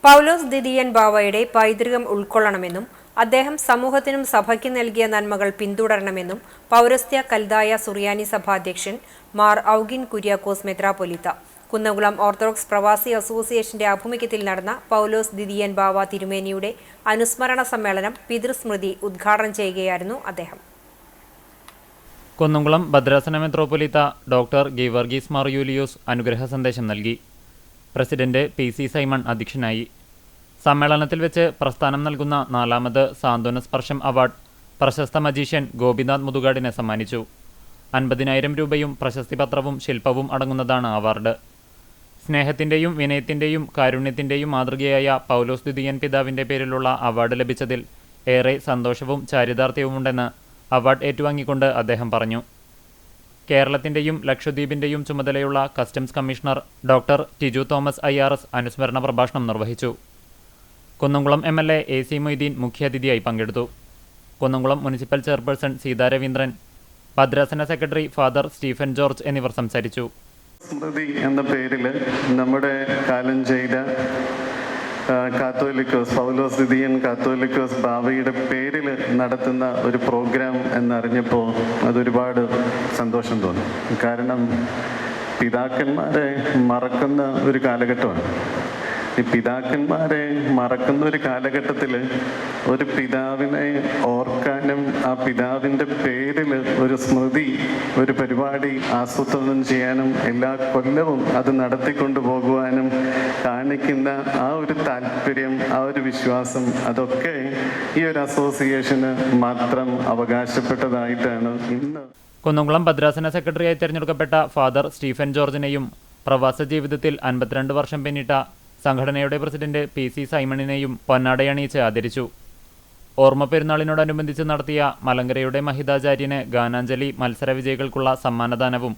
പൗലോസ് ദിദിയൻ ബാവയുടെ പൈതൃകം ഉൾക്കൊള്ളണമെന്നും അദ്ദേഹം സമൂഹത്തിനും സഭയ്ക്കും നൽകിയ നന്മകൾ പിന്തുടരണമെന്നും പൗരസ്ത്യ കൽദായ സുറിയാനി സഭ അധ്യക്ഷൻ മാർ ഔഗിൻ കുര്യാക്കോസ് മെത്രാപ്പൊലീത്ത കുന്നംകുളം ഓർത്തഡോക്സ് പ്രവാസി അസോസിയേഷന്റെ ആഭിമുഖ്യത്തിൽ നടന്ന പൗലോസ് ദിദിയൻ ബാവ തിരുമേനിയുടെ അനുസ്മരണ സമ്മേളനം പിതൃസ്മൃതി ഉദ്ഘാടനം ചെയ്യുകയായിരുന്നു അദ്ദേഹം. കുന്നംകുളം ഭദ്രാസന മെത്രോപ്പൊലീത്ത ഡോക്ടർ ഗീവർഗീസ് മാർ യൂലിയോസ് അനുഗ്രഹ സന്ദേശം നൽകി. പ്രസിഡന്റ് PC സൈമൺ അധ്യക്ഷനായി. സമ്മേളനത്തിൽ വെച്ച് പ്രസ്ഥാനം നൽകുന്ന 4ാമത് സാന്ത്വന സ്പർശം അവാർഡ് പ്രശസ്ത മജീഷ്യൻ ഗോപിനാഥ് മുതുകാടിനെ സമ്മാനിച്ചു. 50,000 രൂപയും പ്രശസ്തിപത്രവും ശില്പവും അടങ്ങുന്നതാണ് അവാർഡ്. സ്നേഹത്തിൻ്റെയും വിനയത്തിൻ്റെയും കാരുണ്യത്തിൻ്റെയും മാതൃകയായ പൗലോസ് ദിദിയൻ പിതാവിൻ്റെ പേരിലുള്ള അവാർഡ് ലഭിച്ചതിൽ ഏറെ സന്തോഷവും ചാരിതാർത്ഥ്യവുമുണ്ടെന്ന് അവാർഡ് ഏറ്റുവാങ്ങിക്കൊണ്ട് അദ്ദേഹം പറഞ്ഞു. കേരളത്തിൻ്റെയും ലക്ഷദ്വീപിൻ്റെയും ചുമതലയുള്ള customs commissioner doctor Tiju Thomas IRS അനുസ്മരണ പ്രഭാഷണം നിർവഹിച്ചു. കുന്നംകുളം MLA AC മൊയ്തീൻ മുഖ്യാതിഥിയായി പങ്കെടുത്തു. കുന്നംകുളം മുനിസിപ്പൽ ചെയർപേഴ്സൺ സീതാ രവീന്ദ്രൻ, ഭദ്രാസന സെക്രട്ടറി ഫാദർ സ്റ്റീഫൻ ജോർജ് എന്നിവർ സംസാരിച്ചു. സ്മൃതി എന്ന പേരിൽ നമ്മുടെ കാലം ചെയ്ത കാത്തോലിക്കോസ് പൗലോസ് ദിദിയൻ കാത്തോലിക്കോസ് ബാവയുടെ പേരിൽ നടത്തുന്ന ഒരു പ്രോഗ്രാം എന്നറിഞ്ഞപ്പോൾ അതൊരുപാട് സന്തോഷം തോന്നി. കാരണം പിതാക്കന്മാരെ മറക്കുന്ന ഒരു കാലഘട്ടമാണ്. ഈ പിതാക്കന്മാരെ മറക്കുന്ന ഒരു കാലഘട്ടത്തിൽ ഒരു പിതാവിനെ ഓർക്കാനും ആ പിതാവിൻ്റെ പേരിൽ ഒരു സ്മൃതി, ഒരു പരിപാടി ആസൂത്രണം ചെയ്യാനും എല്ലാ കൊല്ലവും അത് നടത്തിക്കൊണ്ടു പോകുവാനും കാണിക്കുന്ന ആ ഒരു താല്പര്യം, ആ ഒരു വിശ്വാസം, അതൊക്കെ ഈ ഒരു അസോസിയേഷന് മാത്രം അവകാശപ്പെട്ടതായിട്ടാണ് ഇന്ന്. കുന്നംകുളം ഭദ്രാസന സെക്രട്ടറിയായി തിരഞ്ഞെടുക്കപ്പെട്ട ഫാദർ സ്റ്റീഫൻ ജോർജിനെയും പ്രവാസ ജീവിതത്തിൽ 52 വർഷം പിന്നിട്ട സംഘടനയുടെ പ്രസിഡന്റ് PC സൈമണിനെയും പൊന്നാടയണിയിച്ച് ആദരിച്ചു. ഓർമ്മ പെരുന്നാളിനോടനുബന്ധിച്ച് നടത്തിയ മലങ്കരയുടെ മഹിതാചാര്യന് ഗാനാഞ്ജലി മത്സര വിജയികൾക്കുള്ള സമ്മാനദാനവും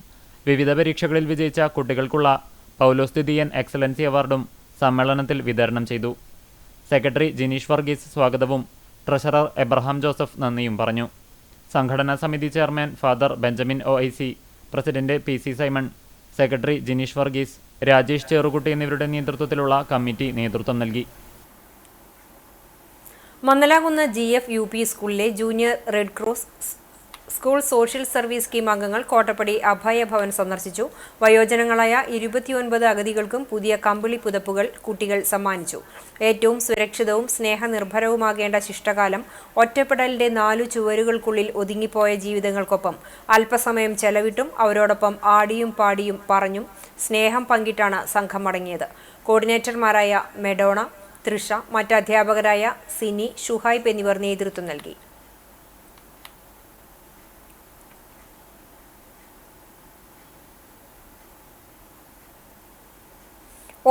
വിവിധ പരീക്ഷകളിൽ വിജയിച്ച കുട്ടികൾക്കുള്ള പൗലോസ് ദിദിയൻ എക്സലൻസി അവാർഡും സമ്മേളനത്തിൽ വിതരണം ചെയ്തു. സെക്രട്ടറി ജിനീഷ് വർഗീസ് സ്വാഗതവും ട്രഷറർ എബ്രഹാം ജോസഫ് നന്ദിയും പറഞ്ഞു. സംഘടനാ സമിതി chairman father Benjamin OIC, president PC Simon, secretary Jineesh Varghese, Rajesh Cherukutty എന്നിവരുടെ നേതൃത്വത്തിലുള്ള കമ്മിറ്റി നേതൃത്വം നൽകി. മന്നലാകുന്ന് GF UP സ്കൂളിലെ junior red cross school social service scheme അംഗങ്ങൾ കോട്ടപ്പടി അഭയഭവൻ സന്ദർശിച്ചു. വയോജനങ്ങളായ 29 അഗതികൾക്കും പുതിയ കമ്പിളി പുതപ്പുകൾ കുട്ടികൾ സമ്മാനിച്ചു. ഏറ്റവും സുരക്ഷിതവും സ്നേഹനിർഭരവുമാകേണ്ട ശിഷ്ടകാലം ഒറ്റപ്പെടലിന്റെ 4 ചുവരുകൾക്കുള്ളിൽ ഒതുങ്ങിപ്പോയ ജീവിതങ്ങൾക്കൊപ്പം അല്പസമയം ചെലവിട്ടും അവരോടൊപ്പം ആടിയും പാടിയും പറഞ്ഞും സ്നേഹം പങ്കിട്ടാണ് സംഘം മടങ്ങിയത്. കോർഡിനേറ്റർമാരായ മെഡോണ, തൃഷ, മറ്റ് അധ്യാപകരായ സിനി, ഷുഹൈബ് എന്നിവർ നേതൃത്വം നൽകി.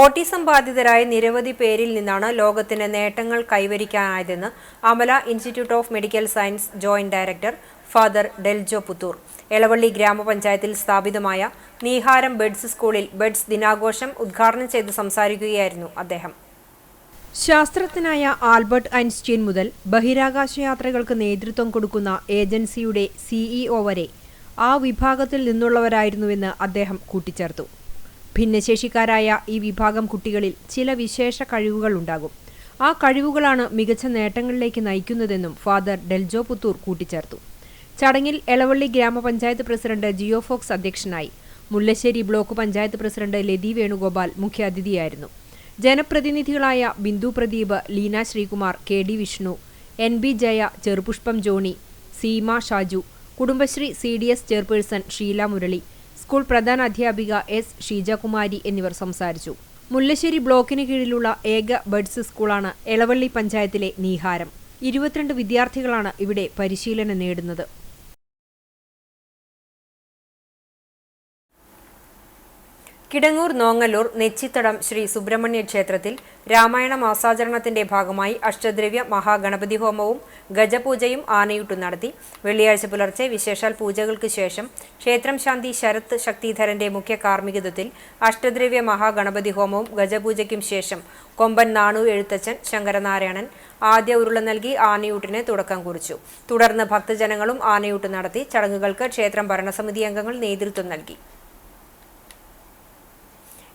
ഓട്ടിസം ബാധിതരായ നിരവധി പേരിൽ നിന്നാണ് ലോകത്തിന് നേട്ടങ്ങൾ കൈവരിക്കാനായതെന്ന് Amala institute of medical science joint director father Deljo Puthur. Elavally ഗ്രാമപഞ്ചായത്തിൽ സ്ഥാപിതമായ നീഹാരം ബെഡ്സ് സ്കൂളിൽ ബെഡ്സ് ദിനാഘോഷം ഉദ്ഘാടനം ചെയ്ത് സംസാരിക്കുകയായിരുന്നു അദ്ദേഹം. ശാസ്ത്രജ്ഞനായ ആൽബർട്ട് ഐൻസ്റ്റീൻ മുതൽ ബഹിരാകാശ യാത്രകൾക്ക് നേതൃത്വം കൊടുക്കുന്ന ഏജൻസിയുടെ CEO വരെ ആ വിഭാഗത്തിൽ നിന്നുള്ളവരായിരുന്നുവെന്ന് അദ്ദേഹം കൂട്ടിച്ചേർത്തു. ഭിന്നശേഷിക്കാരായ ഈ വിഭാഗം കുട്ടികളിൽ ചില വിശേഷ കഴിവുകളുണ്ടാകും. ആ കഴിവുകളാണ് മികച്ച നേട്ടങ്ങളിലേക്ക് നയിക്കുന്നതെന്നും ഫാദർ ഡെൽജോ പുത്തൂർ കൂട്ടിച്ചേർത്തു. ചടങ്ങിൽ എളവള്ളി ഗ്രാമപഞ്ചായത്ത് പ്രസിഡന്റ് ജിയോ ഫോക്സ് അധ്യക്ഷനായി. മുല്ലശ്ശേരി ബ്ലോക്ക് പഞ്ചായത്ത് പ്രസിഡന്റ് ലതി വേണുഗോപാൽ മുഖ്യാതിഥിയായിരുന്നു. ജനപ്രതിനിധികളായ Bindu Pradeep, Leena Sreekumar, KD Vishnu, NB Jaya, Cherupushpam Johny, Seema Shaju, Kudumbashree CDS chairperson Sheela Murali, school പ്രധാന അധ്യാപിക S ഷീജകുമാരി എന്നിവർ സംസാരിച്ചു. മുല്ലശ്ശേരി ബ്ലോക്കിന് കീഴിലുള്ള ഏക ബഡ്സ് സ്കൂളാണ് എളവള്ളി പഞ്ചായത്തിലെ നീഹാരം. 22 വിദ്യാർത്ഥികളാണ് ഇവിടെ പരിശീലനം നേടുന്നത്. കിടങ്ങൂർ നോങ്ങല്ലൂർ നെച്ചിത്തടം ശ്രീ സുബ്രഹ്മണ്യ ക്ഷേത്രത്തിൽ രാമായണ മാസാചരണത്തിന്റെ ഭാഗമായി അഷ്ടദ്രവ്യ മഹാഗണപതി ഹോമവും ഗജപൂജയും ആനയൂട്ടും നടത്തി. വെള്ളിയാഴ്ച പുലർച്ചെ വിശേഷാൽ പൂജകൾക്ക് ശേഷം ക്ഷേത്രം ശാന്തി ശരത് ശക്തിധരന്റെ മുഖ്യ കാർമ്മികത്വത്തിൽ അഷ്ടദ്രവ്യ മഹാഗണപതി ഹോമവും ഗജപൂജയ്ക്കും ശേഷം കൊമ്പൻ നാണു എഴുത്തച്ഛൻ ശങ്കരനാരായണൻ ആദ്യ ഉരുള നൽകി ആനയൂട്ടിന് തുടക്കം കുറിച്ചു. തുടർന്ന് ഭക്തജനങ്ങളും ആനയൂട്ട് നടത്തി. ചടങ്ങുകൾക്ക് ക്ഷേത്രം ഭരണസമിതി അംഗങ്ങൾ നേതൃത്വം നൽകി.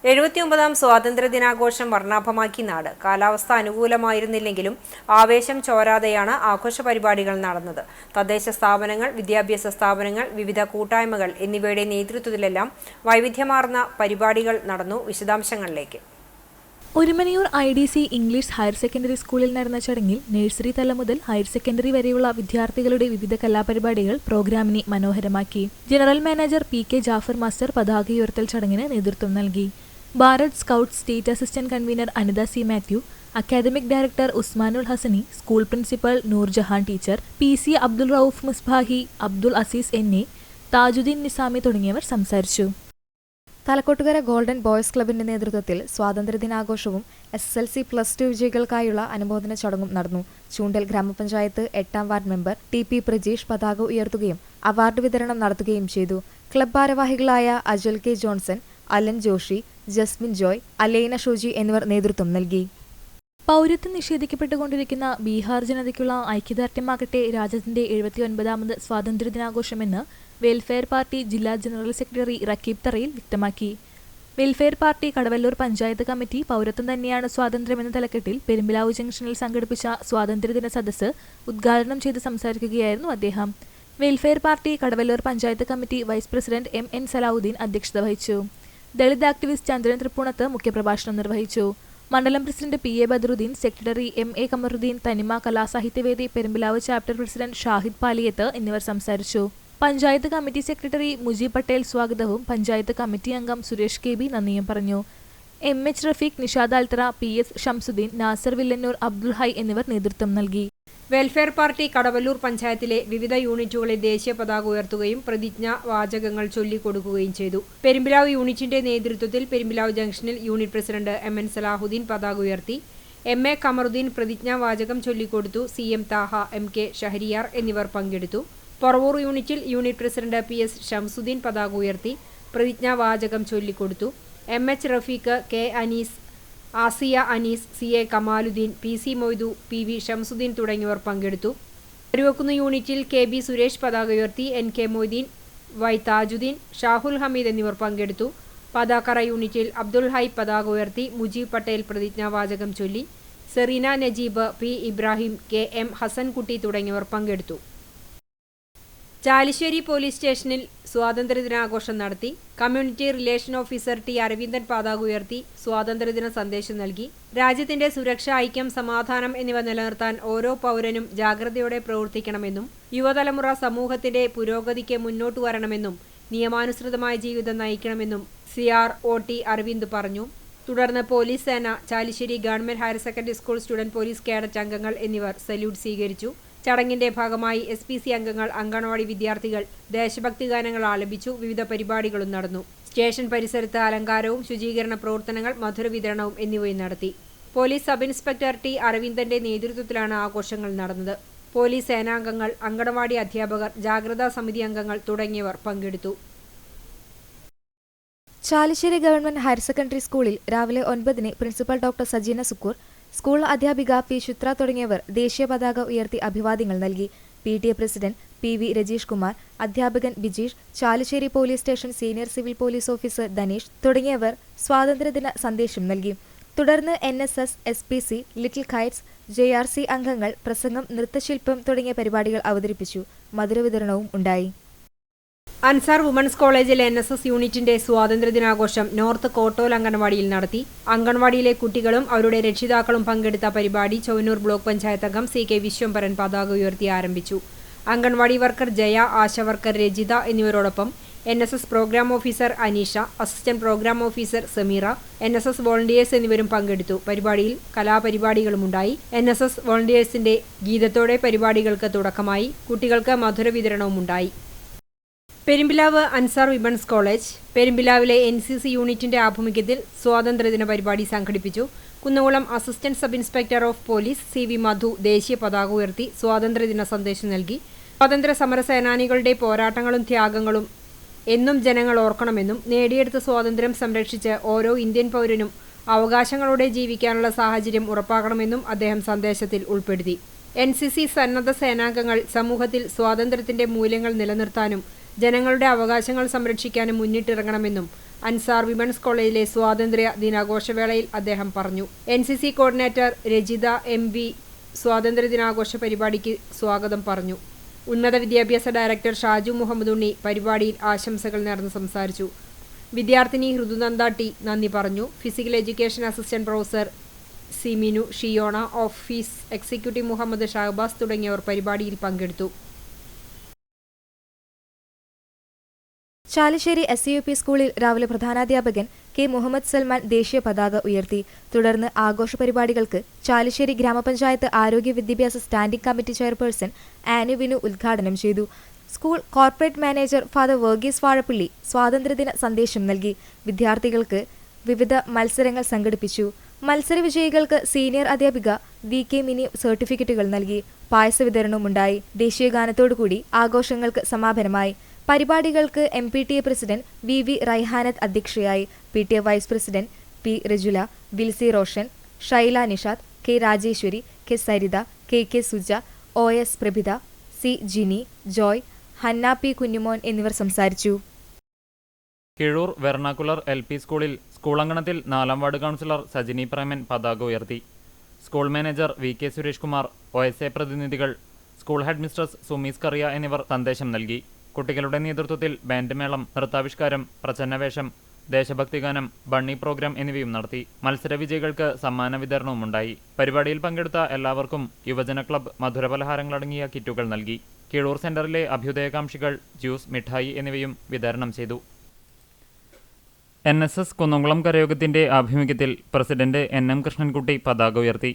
79ാം സ്വാതന്ത്ര്യദിനാഘോഷം വർണ്ണാഭമാക്കി നാട്. കാലാവസ്ഥ അനുകൂലമായിരുന്നില്ലെങ്കിലും ആവേശം ചോരാതെയാണ് ആഘോഷ പരിപാടികൾ നടന്നത്. തദ്ദേശ സ്ഥാപനങ്ങൾ, വിദ്യാഭ്യാസ സ്ഥാപനങ്ങൾ, വിവിധ കൂട്ടായ്മകൾ എന്നിവയുടെ നേതൃത്വത്തിലെല്ലാം വൈവിധ്യമാർന്ന പരിപാടികൾ നടന്നു. വിശദാംശങ്ങളിലേക്ക്. Orumanayur IDC English higher secondary സ്കൂളിൽ നടന്ന ചടങ്ങിൽ നഴ്സറി തലം മുതൽ ഹയർ സെക്കൻഡറി വരെയുള്ള വിദ്യാർത്ഥികളുടെ വിവിധ കലാപരിപാടികൾ പ്രോഗ്രാമിനെ മനോഹരമാക്കി. General manager PK Jafar master പതാക ഉയർത്തൽ ചടങ്ങിന് നേതൃത്വം നൽകി. Bharat scout state assistant convener Anitha C. Mathew, academic director Usmanul Hasani, school principal Noorjahan teacher, PC Abdul Rauf Musbahi, Abdul Azeez NA, Thajuddin Nizami തുടങ്ങിയവർ സംസാരിച്ചു. തലക്കോട്ടുകര ഗോൾഡൻ ബോയ്സ് ക്ലബിന്റെ നേതൃത്വത്തിൽ സ്വാതന്ത്ര്യദിനാഘോഷവും SSLC +2 വിജയികൾക്കായുള്ള അനുമോദന ചടങ്ങും നടന്നു. ചൂണ്ടൽ ഗ്രാമപഞ്ചായത്ത് 8ാം വാർഡ് മെമ്പർ TP പ്രജീഷ് പതാക ഉയർത്തുകയും അവാർഡ് വിതരണം നടത്തുകയും ചെയ്തു. ക്ലബ് ഭാരവാഹികളായ അജൽ K. ജോൺസൺ, അലൻ ജോഷി, ജസ്മിൻ ജോയ്, അലൈന ഷോജി എന്നിവർ നേതൃത്വം നൽകി. പൗരത്വം നിഷേധിക്കപ്പെട്ടുകൊണ്ടിരിക്കുന്ന ബീഹാർ ജനതയ്ക്കുള്ള ഐക്യദാർഢ്യമാകട്ടെ രാജ്യത്തിന്റെ 79ാമത് സ്വാതന്ത്ര്യദിനാഘോഷമെന്ന് വെൽഫെയർ പാർട്ടി ജില്ലാ ജനറൽ സെക്രട്ടറി റക്കീബ് തറയിൽ വ്യക്തമാക്കി. Welfare party Kadavallur panchayat committee പൗരത്വം തന്നെയാണ് സ്വാതന്ത്ര്യമെന്ന തലക്കെട്ടിൽ പെരുമ്പിലാവ് ജംഗ്ഷനിൽ സംഘടിപ്പിച്ച സ്വാതന്ത്ര്യദിന സദസ്സ് ഉദ്ഘാടനം ചെയ്ത് സംസാരിക്കുകയായിരുന്നു അദ്ദേഹം. Welfare party Kadavallur panchayat committee vice president MN Salahuddin അധ്യക്ഷത വഹിച്ചു. ദളിത് ആക്ടിവിസ്റ്റ് ചന്ദ്രൻ തൃപ്പൂണത്ത് മുഖ്യപ്രഭാഷണം നിർവഹിച്ചു. മണ്ഡലം president PA Badaruddin, secretary MA Kamaruddin, Thanima Kalasahithyavedi Perumbilavu chapter president Shahid Paliyath എന്നിവർ സംസാരിച്ചു. പഞ്ചായത്ത് കമ്മിറ്റി സെക്രട്ടറി മുജീബ് പട്ടേൽ സ്വാഗതവും പഞ്ചായത്ത് കമ്മിറ്റി അംഗം സുരേഷ് KB നന്ദിയും പറഞ്ഞു. MH റഫീഖ്, നിഷാദ് അൽത്തറ, PS ഷംസുദ്ദീൻ, നാസർ വില്ലന്നൂർ, അബ്ദുൾ ഹൈ എന്നിവർ നേതൃത്വം നൽകി. വെൽഫെയർ പാർട്ടി കടവല്ലൂർ പഞ്ചായത്തിലെ വിവിധ യൂണിറ്റുകളിൽ ദേശീയ പതാക ഉയർത്തുകയും പ്രതിജ്ഞാ വാചകങ്ങൾ ചൊല്ലിക്കൊടുക്കുകയും ചെയ്തു. പെരുമ്പിലാവ് യൂണിറ്റിന്റെ നേതൃത്വത്തിൽ പെരുമ്പിലാവ് ജംഗ്ഷനിൽ യൂണിറ്റ് പ്രസിഡന്റ് MN സലാഹുദ്ദീൻ പതാക ഉയർത്തി. MA കമറുദ്ദീൻ പ്രതിജ്ഞാ വാചകം ചൊല്ലിക്കൊടുത്തു. CM താഹ, MK ഷഹരിയാർ എന്നിവർ പങ്കെടുത്തു. പറവൂർ യൂണിറ്റിൽ യൂണിറ്റ് പ്രസിഡന്റ് PS ഷംസുദ്ദീൻ പതാക ഉയർത്തി പ്രതിജ്ഞാ വാചകം ചൊല്ലിക്കൊടുത്തു. MH Rafeeq, K Anees, Asiya Anees, CA Kamaluddin, PC Moidu, PV Shamsuddin തുടങ്ങിയവർ പങ്കെടുത്തു. അരുവക്കുന്ന് യൂണിറ്റിൽ KB സുരേഷ് പതാക ഉയർത്തി. NK മൊയ്തീൻ, Y താജുദ്ദീൻ, ഷാഹുൽ ഹമീദ് എന്നിവർ പങ്കെടുത്തു. പതാക്കറ യൂണിറ്റിൽ അബ്ദുൾ ഹൈ പതാക ഉയർത്തി. മുജീബ് പട്ടേൽ പ്രതിജ്ഞാവാചകം ചൊല്ലി. Serena Najeeb, P Ibrahim, KM Hasankutty തുടങ്ങിയവർ പങ്കെടുത്തു. ചാലിശ്ശേരി പോലീസ് സ്റ്റേഷനിൽ സ്വാതന്ത്ര്യദിനാഘോഷം നടത്തി. Community relation officer T Aravindan പതാക ഉയർത്തി സ്വാതന്ത്ര്യദിന സന്ദേശം നൽകി. രാജ്യത്തിന്റെ സുരക്ഷ, ഐക്യം, സമാധാനം എന്നിവ നിലനിർത്താൻ ഓരോ പൗരനും ജാഗ്രതയോടെ പ്രവർത്തിക്കണമെന്നും യുവതലമുറ സമൂഹത്തിന്റെ പുരോഗതിക്ക് മുന്നോട്ടു വരണമെന്നും നിയമാനുസൃതമായ ജീവിതം നയിക്കണമെന്നും CRO T അരവിന്ദ് പറഞ്ഞു. തുടർന്ന് പോലീസ് സേന, Chalissery government higher secondary school student police cadet അംഗങ്ങൾ എന്നിവർ സല്യൂട്ട് സ്വീകരിച്ചു. ചടങ്ങിന്റെ ഭാഗമായി SPC അംഗങ്ങൾ, അങ്കണവാടി വിദ്യാർത്ഥികൾ ദേശഭക്തി ഗാനങ്ങൾ ആലപിച്ചു. വിവിധ പരിപാടികളും നടന്നു. സ്റ്റേഷൻ പരിസരത്ത് അലങ്കാരവും ശുചീകരണ പ്രവർത്തനങ്ങൾ, മധുരവിതരണവും എന്നിവയും നടത്തി. പോലീസ് സബ് ഇൻസ്പെക്ടർ T അരവിന്ദന്റെ നേതൃത്വത്തിലാണ് ആഘോഷങ്ങൾ നടന്നത്. പോലീസ് സേനാംഗങ്ങൾ, അങ്കണവാടി അധ്യാപകർ, ജാഗ്രതാ സമിതി അംഗങ്ങൾ തുടങ്ങിയവർ പങ്കെടുത്തു. ചാലിശ്ശേരി ഗവൺമെന്റ് ഹയർ സെക്കൻഡറി സ്കൂളിൽ രാവിലെ 9-ന് principal doctor Sajeena Sukkur, school അധ്യാപിക P ചിത്ര തുടങ്ങിയവർ ദേശീയ പതാക ഉയർത്തി അഭിവാദ്യങ്ങൾ നൽകി. PTA president PV Rajeesh Kumar, അധ്യാപകൻ Bijeesh, Chalissery police station senior civil police officer Dhaneesh തുടങ്ങിയവർ സ്വാതന്ത്ര്യദിന സന്ദേശം നൽകി. തുടർന്ന് NSS, SPC, little kites, JRC അംഗങ്ങൾ പ്രസംഗം, നൃത്തശില്പം തുടങ്ങിയ പരിപാടികൾ അവതരിപ്പിച്ചു. മധുരവിതരണവും ഉണ്ടായി. അൻസാർ വുമൻസ് കോളേജിൽ NSS യൂണിറ്റിന്റെ സ്വാതന്ത്ര്യദിനാഘോഷം നോർത്ത് കോട്ടോൽ അങ്കണവാടിയിൽ നടത്തി. അങ്കണവാടിയിലെ കുട്ടികളും അവരുടെ രക്ഷിതാക്കളും പങ്കെടുത്ത പരിപാടി ചൊവ്വന്നൂർ ബ്ലോക്ക് പഞ്ചായത്ത് അംഗം CK വിശ്വംഭരൻ പതാക ഉയർത്തി ആരംഭിച്ചു. അങ്കണവാടി വർക്കർ ജയ, ആശ വർക്കർ രജിത എന്നിവരോടൊപ്പം NSS programme officer Aneesha, assistant programme officer Sameera, NSS volunteers എന്നിവരും പങ്കെടുത്തു. പരിപാടിയിൽ കലാപരിപാടികളുമുണ്ടായി. NSS വോളണ്ടിയേഴ്സിന്റെ ഗീതത്തോടെ പരിപാടികൾക്ക് തുടക്കമായി. കുട്ടികൾക്ക് മധുരവിതരണവുമുണ്ടായി. പെരുമ്പിലാവ് അൻസാർ വിമൻസ് കോളേജ് പെരുമ്പിലാവിലെ NCC യൂണിറ്റിന്റെ ആഭിമുഖ്യത്തിൽ സ്വാതന്ത്ര്യദിന പരിപാടി സംഘടിപ്പിച്ചു. Kunnamkulam assistant sub inspector of police CV Madhu ദേശീയ പതാക ഉയർത്തി സ്വാതന്ത്ര്യദിന സന്ദേശം നൽകി. സ്വാതന്ത്ര്യ സമര സേനാനികളുടെ പോരാട്ടങ്ങളും ത്യാഗങ്ങളും എന്നും ജനങ്ങൾ ഓർക്കണമെന്നും നേടിയെടുത്ത സ്വാതന്ത്ര്യം സംരക്ഷിച്ച് ഓരോ ഇന്ത്യൻ പൗരനും അവകാശങ്ങളോടെ ജീവിക്കാനുള്ള സാഹചര്യം ഉറപ്പാക്കണമെന്നും അദ്ദേഹം സന്ദേശത്തിൽ ഉൾപ്പെടുത്തി. NCC സന്നദ്ധ സേനാംഗങ്ങൾ സമൂഹത്തിൽ സ്വാതന്ത്ര്യത്തിന്റെ മൂല്യങ്ങൾ നിലനിർത്താനും ജനങ്ങളുടെ അവകാശങ്ങൾ സംരക്ഷിക്കാനും മുന്നിട്ടിറങ്ങണമെന്നും അൻസാർ വിമൻസ് കോളേജിലെ സ്വാതന്ത്ര്യ ദിനാഘോഷവേളയിൽ അദ്ദേഹം പറഞ്ഞു. NCC കോർഡിനേറ്റർ രജിത MV സ്വാതന്ത്ര്യ ദിനാഘോഷ പരിപാടിക്ക് സ്വാഗതം പറഞ്ഞു. ഉന്നത വിദ്യാഭ്യാസ ഡയറക്ടർ ഷാജു മുഹമ്മദ് ഉണ്ണി പരിപാടിയിൽ ആശംസകൾ നേർന്ന് സംസാരിച്ചു. വിദ്യാർത്ഥിനി ഋതുനന്ദ T നന്ദി പറഞ്ഞു. Physical education assistant professor Siminu Shiyona, office executive Muhammad Shahabaz തുടങ്ങിയവർ പരിപാടിയിൽ പങ്കെടുത്തു. ചാലിശ്ശേരി SCUP സ്കൂളിൽ രാവിലെ പ്രധാനാധ്യാപകൻ K മുഹമ്മദ് സൽമാൻ ദേശീയ പതാക ഉയർത്തി. തുടർന്ന് ആഘോഷ പരിപാടികൾക്ക് ചാലിശ്ശേരി ഗ്രാമപഞ്ചായത്ത് ആരോഗ്യ വിദ്യാഭ്യാസ സ്റ്റാൻഡിംഗ് കമ്മിറ്റി ചെയർപേഴ്സൺ ആനു വിനു ഉദ്ഘാടനം ചെയ്തു. School corporate manager father Varghese Vazhappally സ്വാതന്ത്ര്യദിന സന്ദേശം നൽകി. വിദ്യാർത്ഥികൾക്ക് വിവിധ മത്സരങ്ങൾ സംഘടിപ്പിച്ചു. മത്സര വിജയികൾക്ക് സീനിയർ അധ്യാപിക VK മിനി സർട്ടിഫിക്കറ്റുകൾ നൽകി. പായസ വിതരണവുമുണ്ടായി. ദേശീയഗാനത്തോടുകൂടി ആഘോഷങ്ങൾക്ക് സമാപനമായി. പരിപാടികൾക്ക് MPTA പ്രസിഡന്റ് VV റൈഹാനത്ത് അധ്യക്ഷയായി. PTA vice president P Rejula, Wilsy Roshan, Shaila Nishad, K Rajeshwari, K Saritha, KK Suja, OS Prabhitha, C Jini, Joy, Hannah P Kunjumon എന്നിവർ സംസാരിച്ചു. കിഴൂർ വെർണാക്കുലർ LP സ്കൂളിൽ സ്കൂളങ്കണത്തിൽ 4ാം വാർഡ് കൗൺസിലർ സജിനി പ്രേമൻ പതാക ഉയർത്തി. School manager VK Suresh Kumar, OSA പ്രതിനിധികൾ, school head mistress Sumees Kariya എന്നിവർ സന്ദേശം നൽകി. കുട്ടികളുടെ നേതൃത്വത്തിൽ ബാൻഡ് മേളം, നൃത്താവിഷ്കാരം, പ്രച്ഛന്നവേഷം, ദേശഭക്തിഗാനം, ബണ്ണി പ്രോഗ്രാം എന്നിവയും നടത്തി. മത്സര വിജയികൾക്ക് സമ്മാന വിതരണവുമുണ്ടായി. പരിപാടിയിൽ പങ്കെടുത്ത എല്ലാവർക്കും യുവജന ക്ലബ്ബ് മധുരപലഹാരങ്ങളടങ്ങിയ കിറ്റുകൾ നൽകി. കിഴൂർ സെന്ററിലെ അഭ്യുദയകാംക്ഷികൾ ജ്യൂസ്, മിഠായി എന്നിവയും വിതരണം ചെയ്തു. NSS കുന്നംകുളം കരയോഗത്തിന്റെ ആഭിമുഖ്യത്തിൽ പ്രസിഡന്റ് NM കൃഷ്ണൻകുട്ടി പതാക ഉയർത്തി.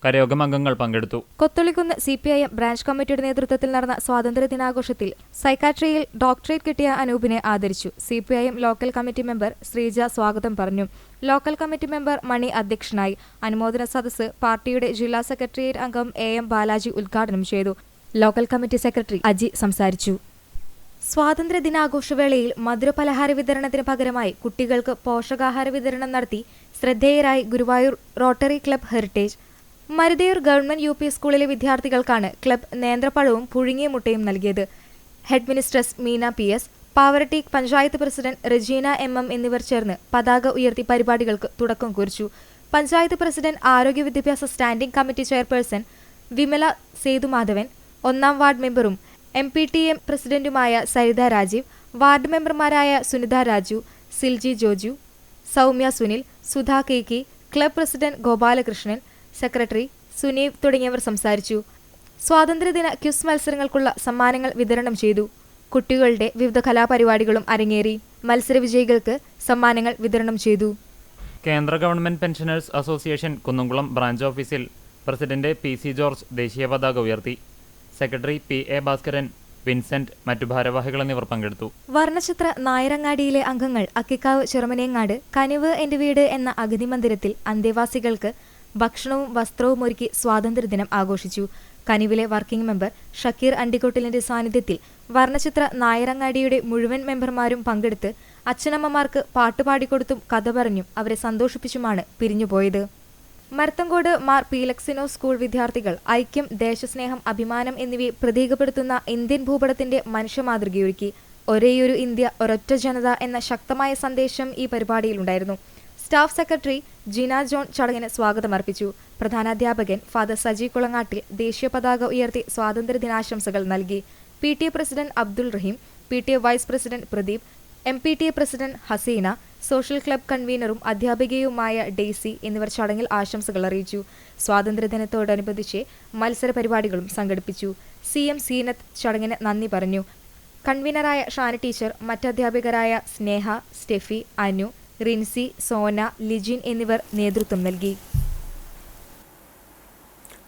കരയോഗം അംഗങ്ങൾ പങ്കെടുത്തു. കൊത്തളിക്കുന്ന് CPIM ബ്രാഞ്ച് കമ്മിറ്റിയുടെ നേതൃത്വത്തിൽ നടന്ന സ്വാതന്ത്ര്യ ദിനാഘോഷത്തിൽ സൈക്കാട്രിയിൽ ഡോക്ടറേറ്റ് കിട്ടിയ അനൂപിനെ ആദരിച്ചു. CPIM local committee member Sreeja സ്വാഗതം പറഞ്ഞു. ലോക്കൽ കമ്മിറ്റി മെമ്പർ മണി അധ്യക്ഷനായി. അനുമോദന സദസ്സ് പാർട്ടിയുടെ ജില്ലാ സെക്രട്ടേറിയറ്റ് അംഗം AM ബാലാജി ഉദ്ഘാടനം ചെയ്തു. ലോക്കൽ കമ്മിറ്റി സെക്രട്ടറി അജി സംസാരിച്ചു. സ്വാതന്ത്ര്യ ദിനാഘോഷവേളയിൽ മധുരപലഹാര വിതരണത്തിന് പകരമായി കുട്ടികൾക്ക് പോഷകാഹാര വിതരണം നടത്തി ശ്രദ്ധേയരായി Guruvayur rotary club heritage. Maruthayur government UP സ്കൂളിലെ വിദ്യാർത്ഥികൾക്കാണ് ക്ലബ്ബ് നേന്ത്രപ്പഴവും പുഴുങ്ങിയ മുട്ടയും നൽകിയത്. Head mistress Meena PS, Pavaratti panchayat president Rejeena MM എന്നിവർ ചേർന്ന് പതാക ഉയർത്തി പരിപാടികൾക്ക് തുടക്കം കുറിച്ചു. പഞ്ചായത്ത് പ്രസിഡന്റ് ആരോഗ്യ വിദ്യാഭ്യാസ standing committee chairperson Vimala Sethumadhavan, 1ാം വാർഡ് മെമ്പറും MPTA പ്രസിഡന്റുമായ സരിത രാജീവ്, വാർഡ് മെമ്പർമാരായ Sunitha Raju, Silji Joju, Soumya Sunil, Sudha KK, club president Gopalakrishnan, secretary Suneev തുടങ്ങിയവർ സംസാരിച്ചു. സ്വാതന്ത്ര്യദിന ക്വിസ് മത്സരങ്ങൾക്കുള്ള സമ്മാനങ്ങൾ വിതരണം ചെയ്തു. കുട്ടികളുടെ വിവിധ കലാപരിപാടികളും അരങ്ങേറി. മത്സര വിജയികൾക്ക് സമ്മാനങ്ങൾ വിതരണം ചെയ്തു. കേന്ദ്ര government pensioners association Kunnamkulam branch ഓഫീസിൽ പ്രസിഡന്റ് PC ജോർജ് ദേശീയ പതാക ഉയർത്തി. സെക്രട്ടറി PA ഭാസ്കരൻ, വിൻസെന്റ്, മറ്റു ഭാരവാഹികൾ എന്നിവർ പങ്കെടുത്തു. വർണ്ണചിത്ര നായരങ്ങാടിയിലെ അംഗങ്ങൾ അക്കിക്കാവ് ചെറുമനേങ്ങാട് കനിവ് എന്റെ വീട് എന്ന അഗതി മന്ദിരത്തിൽ അന്തേവാസികൾക്ക് ഭക്ഷണവും വസ്ത്രവും ഒരുക്കി സ്വാതന്ത്ര്യദിനം ആഘോഷിച്ചു. കനിവിലെ വർക്കിംഗ് മെമ്പർ ഷക്കീർ അണ്ടിക്കൊട്ടിലിന്റെ സാന്നിധ്യത്തിൽ വർണ്ണചിത്ര നായരങ്ങാടിയുടെ മുഴുവൻ മെമ്പർമാരും പങ്കെടുത്ത് അച്ഛനമ്മമാർക്ക് പാട്ടുപാടിക്കൊടുത്തും കഥ പറഞ്ഞും അവരെ സന്തോഷിപ്പിച്ചുമാണ് പിരിഞ്ഞുപോയത്. മരത്തങ്കോട് മാർ പീലക്സിനോ സ്കൂൾ വിദ്യാർത്ഥികൾ ഐക്യം, ദേശസ്നേഹം, അഭിമാനം എന്നിവയെ പ്രതീകപ്പെടുത്തുന്ന ഇന്ത്യൻ ഭൂപടത്തിന്റെ മനുഷ്യമാതൃകയൊരുക്കി. ഒരേയൊരു ഇന്ത്യ, ഒരൊറ്റ ജനത എന്ന ശക്തമായ സന്ദേശം ഈ പരിപാടിയിലുണ്ടായിരുന്നു. സ്റ്റാഫ് സെക്രട്ടറി ജിന ജോൺ ചടങ്ങിന് സ്വാഗതമർപ്പിച്ചു. പ്രധാനാധ്യാപകൻ ഫാദർ സജി കുളങ്ങാട്ടിൽ ദേശീയ പതാക ഉയർത്തി സ്വാതന്ത്ര്യ ദിനാശംസകൾ നൽകി. PTA president Abdul Raheem, PTA vice president Pradeep, MPTA president Haseena, social club കൺവീനറും അധ്യാപികയുമായ ഡെയ്സി എന്നിവർ ചടങ്ങിൽ ആശംസകൾ അറിയിച്ചു. സ്വാതന്ത്ര്യദിനത്തോടനുബന്ധിച്ച് മത്സര പരിപാടികളും സംഘടിപ്പിച്ചു. CM സീനത്ത് ചടങ്ങിന് നന്ദി പറഞ്ഞു. കൺവീനറായ ഷാന ടീച്ചർ, മറ്റധ്യാപകരായ സ്നേഹ, സ്റ്റെഫി, അനു, റിൻസി, സോന, ലിജിൻ എന്നിവർ നേതൃത്വം നൽകി.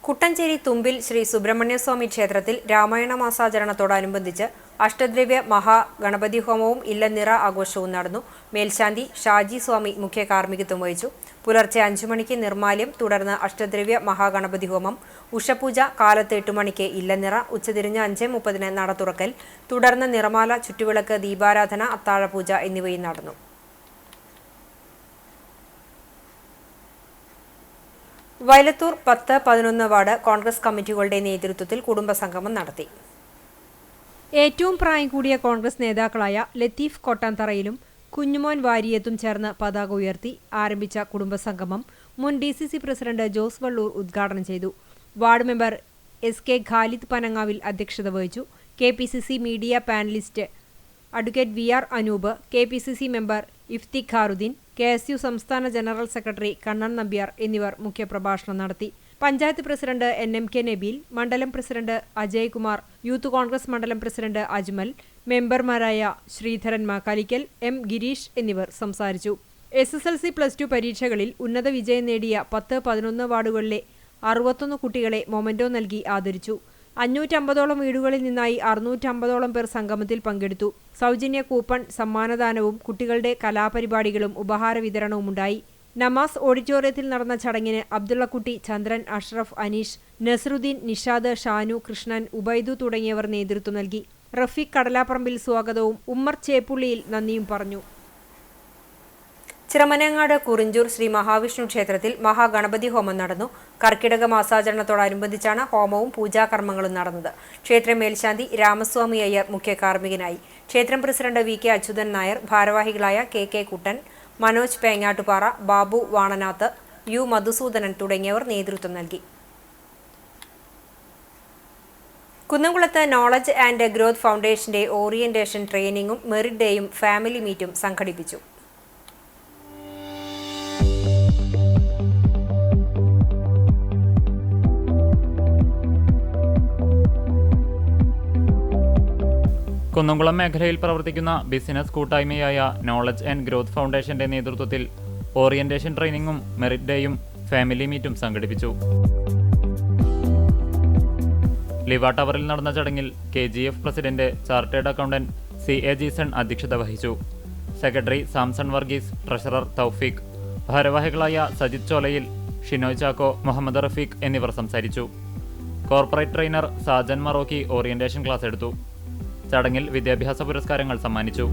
കുട്ടഞ്ചേരി തുമ്പിൽ ശ്രീ സുബ്രഹ്മണ്യസ്വാമി ക്ഷേത്രത്തിൽ രാമായണ മാസാചരണത്തോടനുബന്ധിച്ച് അഷ്ടദ്രവ്യ മഹാഗണപതി ഹോമവും ഇല്ലനിറ ആഘോഷവും നടന്നു. മേൽശാന്തി ഷാജി സ്വാമി മുഖ്യ കാർമ്മികത്വം വഹിച്ചു. പുലർച്ചെ 5 മണിക്ക് നിർമ്മാല്യം, തുടർന്ന് അഷ്ടദ്രവ്യ മഹാഗണപതി ഹോമം, ഉഷപൂജ, കാലത്ത് 8 മണിക്ക് ഇല്ലനിറ, ഉച്ചതിരിഞ്ഞ് 5:30 നട തുറക്കൽ, തുടർന്ന് നിറമാല, ചുറ്റുവിളക്ക്, ദീപാരാധന, അത്താഴപൂജ എന്നിവയും നടന്നു. വയലത്തൂർ 10, 11 വാർഡ് കോൺഗ്രസ് കമ്മിറ്റികളുടെ നേതൃത്വത്തിൽ കുടുംബസംഗമം നടത്തി. ഏറ്റവും പ്രായം കൂടിയ കോൺഗ്രസ് നേതാക്കളായ ലത്തീഫ് കോട്ടാന്തറയിലും കുഞ്ഞുമോൻ വാരിയത്തും ചേർന്ന് പതാക ഉയർത്തി ആരംഭിച്ച കുടുംബസംഗമം മുൻ DCC പ്രസിഡന്റ് ജോസ് വള്ളൂർ ഉദ്ഘാടനം ചെയ്തു. Ward member SK Khalid Panangavil അധ്യക്ഷത വഹിച്ചു. KPCC media panellist advocate VR Anoop, KPCC member Iftikharuddin, KSU സംസ്ഥാന ജനറൽ സെക്രട്ടറി കണ്ണൻ നമ്പ്യാർ എന്നിവർ മുഖ്യപ്രഭാഷണം നടത്തി. പഞ്ചായത്ത് പ്രസിഡന്റ് NMK നബീൽ, മണ്ഡലം പ്രസിഡന്റ് അജയ്കുമാർ, യൂത്ത് കോൺഗ്രസ് മണ്ഡലം പ്രസിഡന്റ് അജ്മൽ, മെമ്പർമാരായ ശ്രീധരൻ മാക്കാലിക്കൽ, M ഗിരീഷ് എന്നിവർ സംസാരിച്ചു. SSLC+2 പരീക്ഷകളിൽ ഉന്നത വിജയം നേടിയ 10, 11 വാർഡുകളിലെ 61 കുട്ടികളെ മൊമെന്റോ നൽകി ആദരിച്ചു. 550ഓളം വീടുകളിൽ നിന്നായി 650ഓളം പേർ സംഗമത്തിൽ പങ്കെടുത്തു. സൗജന്യ കൂപ്പൺ സമ്മാനദാനവും കുട്ടികളുടെ കലാപരിപാടികളും ഉപഹാര വിതരണവുമുണ്ടായി. നമാസ് ഓഡിറ്റോറിയത്തിൽ നടന്ന ചടങ്ങിന് അബ്ദുള്ളക്കുട്ടി, ചന്ദ്രൻ, അഷ്റഫ്, അനീഷ്, നസറുദ്ദീൻ, നിഷാദ്, ഷാനു, കൃഷ്ണൻ, ഉബൈദു തുടങ്ങിയവർ നേതൃത്വം നൽകി. റഫീഖ് കടലാപ്പറമ്പിൽ സ്വാഗതവും ഉമ്മർ ചേപ്പുള്ളിയിൽ നന്ദിയും പറഞ്ഞു. ചിറമനങ്ങാട് കുറിഞ്ചൂർ ശ്രീ മഹാവിഷ്ണു ക്ഷേത്രത്തിൽ മഹാഗണപതി ഹോമം നടന്നു. കർക്കിടക മാസാചരണത്തോടനുബന്ധിച്ചാണ് ഹോമവും പൂജാകർമ്മങ്ങളും നടന്നത്. ക്ഷേത്ര മേൽശാന്തി രാമസ്വാമി അയ്യർ മുഖ്യ കാർമ്മികനായി. ക്ഷേത്രം പ്രസിഡന്റ് VK അച്യുതൻ നായർ, ഭാരവാഹികളായ KK കുട്ടൻ, മനോജ് പേങ്ങാട്ടുപാറ, ബാബു വാണനാത്ത്, U മധുസൂദനൻ തുടങ്ങിയവർ നേതൃത്വം നൽകി. കുന്നംകുളത്ത് നോളജ് ആൻഡ് ഗ്രോത്ത് ഫൗണ്ടേഷന്റെ ഓറിയന്റേഷൻ ട്രെയിനിങ്ങും മെറിറ്റ് ഡേയും ഫാമിലി മീറ്റും സംഘടിപ്പിച്ചു. കുന്നംകുളം മേഖലയിൽ പ്രവർത്തിക്കുന്ന ബിസിനസ് കൂട്ടായ്മയായ നോളജ് ആൻഡ് ഗ്രോത്ത് ഫൗണ്ടേഷന്റെ നേതൃത്വത്തിൽ ഓറിയന്റേഷൻ ട്രെയിനിങ്ങും മെറിറ്റ് ഡേയും ഫാമിലി മീറ്റും സംഘടിപ്പിച്ചു. ലിവ ടവറിൽ നടന്ന ചടങ്ങിൽ KGF president chartered accountant CA Jeeson അധ്യക്ഷത വഹിച്ചു. സെക്രട്ടറി സാംസൺ വർഗീസ്, ട്രഷറർ തൗഫീഖ്, ഭാരവാഹികളായ സജിത് ചോലയിൽ, ഷിനോയ് ചാക്കോ, മുഹമ്മദ് റഫീഖ് എന്നിവർ സംസാരിച്ചു. Corporate trainer Sajan മറോക്കി orientation class എടുത്തു. ചടങ്ങിൽ വിദ്യാഭ്യാസ പുരസ്കാരങ്ങൾ സമ്മാനിച്ചു.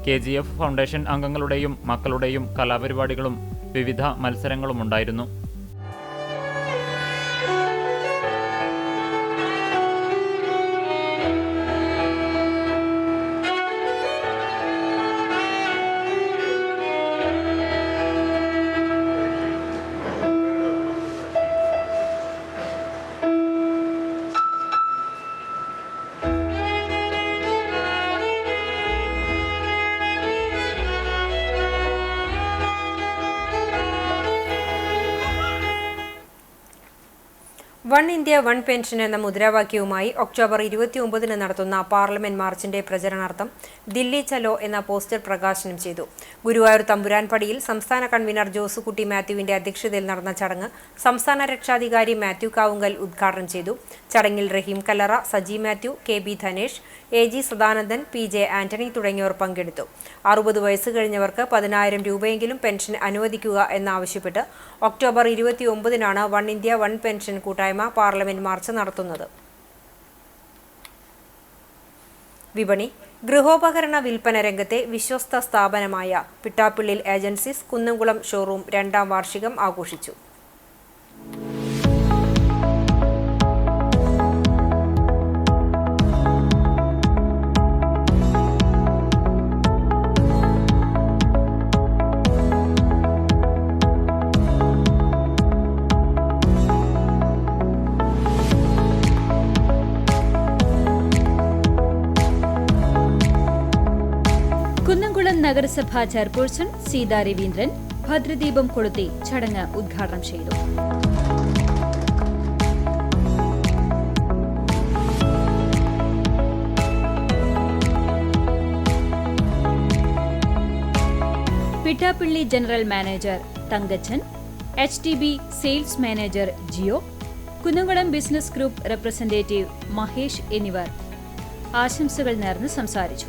KGF ഫൗണ്ടേഷൻ അംഗങ്ങളുടെയും മക്കളുടെയും കലാപരിപാടികളും വിവിധ മത്സരങ്ങളും ഉണ്ടായിരുന്നു. വൺ ഇന്ത്യ വൺ പെൻഷൻ എന്ന മുദ്രാവാക്യവുമായി ഒക്ടോബർ 29 നടത്തുന്ന പാർലമെന്റ് മാർച്ചിന്റെ പ്രചരണാർത്ഥം ദില്ലി ചലോ എന്ന പോസ്റ്റർ പ്രകാശനം ചെയ്തു. ഗുരുവായൂർ തമ്പുരാൻപടിയിൽ സംസ്ഥാന കൺവീനർ ജോസുകുട്ടി മാത്യുവിന്റെ അധ്യക്ഷതയിൽ നടന്ന ചടങ്ങ് സംസ്ഥാന രക്ഷാധികാരി മാത്യു കാവുങ്കൽ ഉദ്ഘാടനം ചെയ്തു. ചടങ്ങിൽ റഹീം കല്ലറ, Saji Mathew, KB Dhanesh, AG Sadanandan, PJ Antony തുടങ്ങിയവർ പങ്കെടുത്തു. 60 വയസ്സ് കഴിഞ്ഞവർക്ക് 10,000 രൂപയെങ്കിലും പെൻഷൻ അനുവദിക്കുക എന്നാവശ്യപ്പെട്ട് October 29 one India one pension കൂട്ടായ്മ പാർലമെന്റ് മാർച്ച് നടത്തുന്നത്. വിപണി. ഗൃഹോപകരണ വിൽപ്പന രംഗത്തെ വിശ്വസ്ത സ്ഥാപനമായ പിട്ടാപ്പിള്ളിൽ ഏജൻസീസ് കുന്നംകുളം ഷോറൂം 2ാം വാർഷികം ആഘോഷിച്ചു. കുന്നംകുളം നഗരസഭാ ചെയർപേഴ്സൺ സീതാ രവീന്ദ്രൻ ഭദ്രദീപം കൊളുത്തി ചടങ്ങ് ഉദ്ഘാടനം ചെയ്തു. Mithappilly general manager Thankachan, HTB sales manager Jio, Kunnamkulam business group representative Mahesh എന്നിവർ ആശംസകൾ നേർന്ന് സംസാരിച്ചു.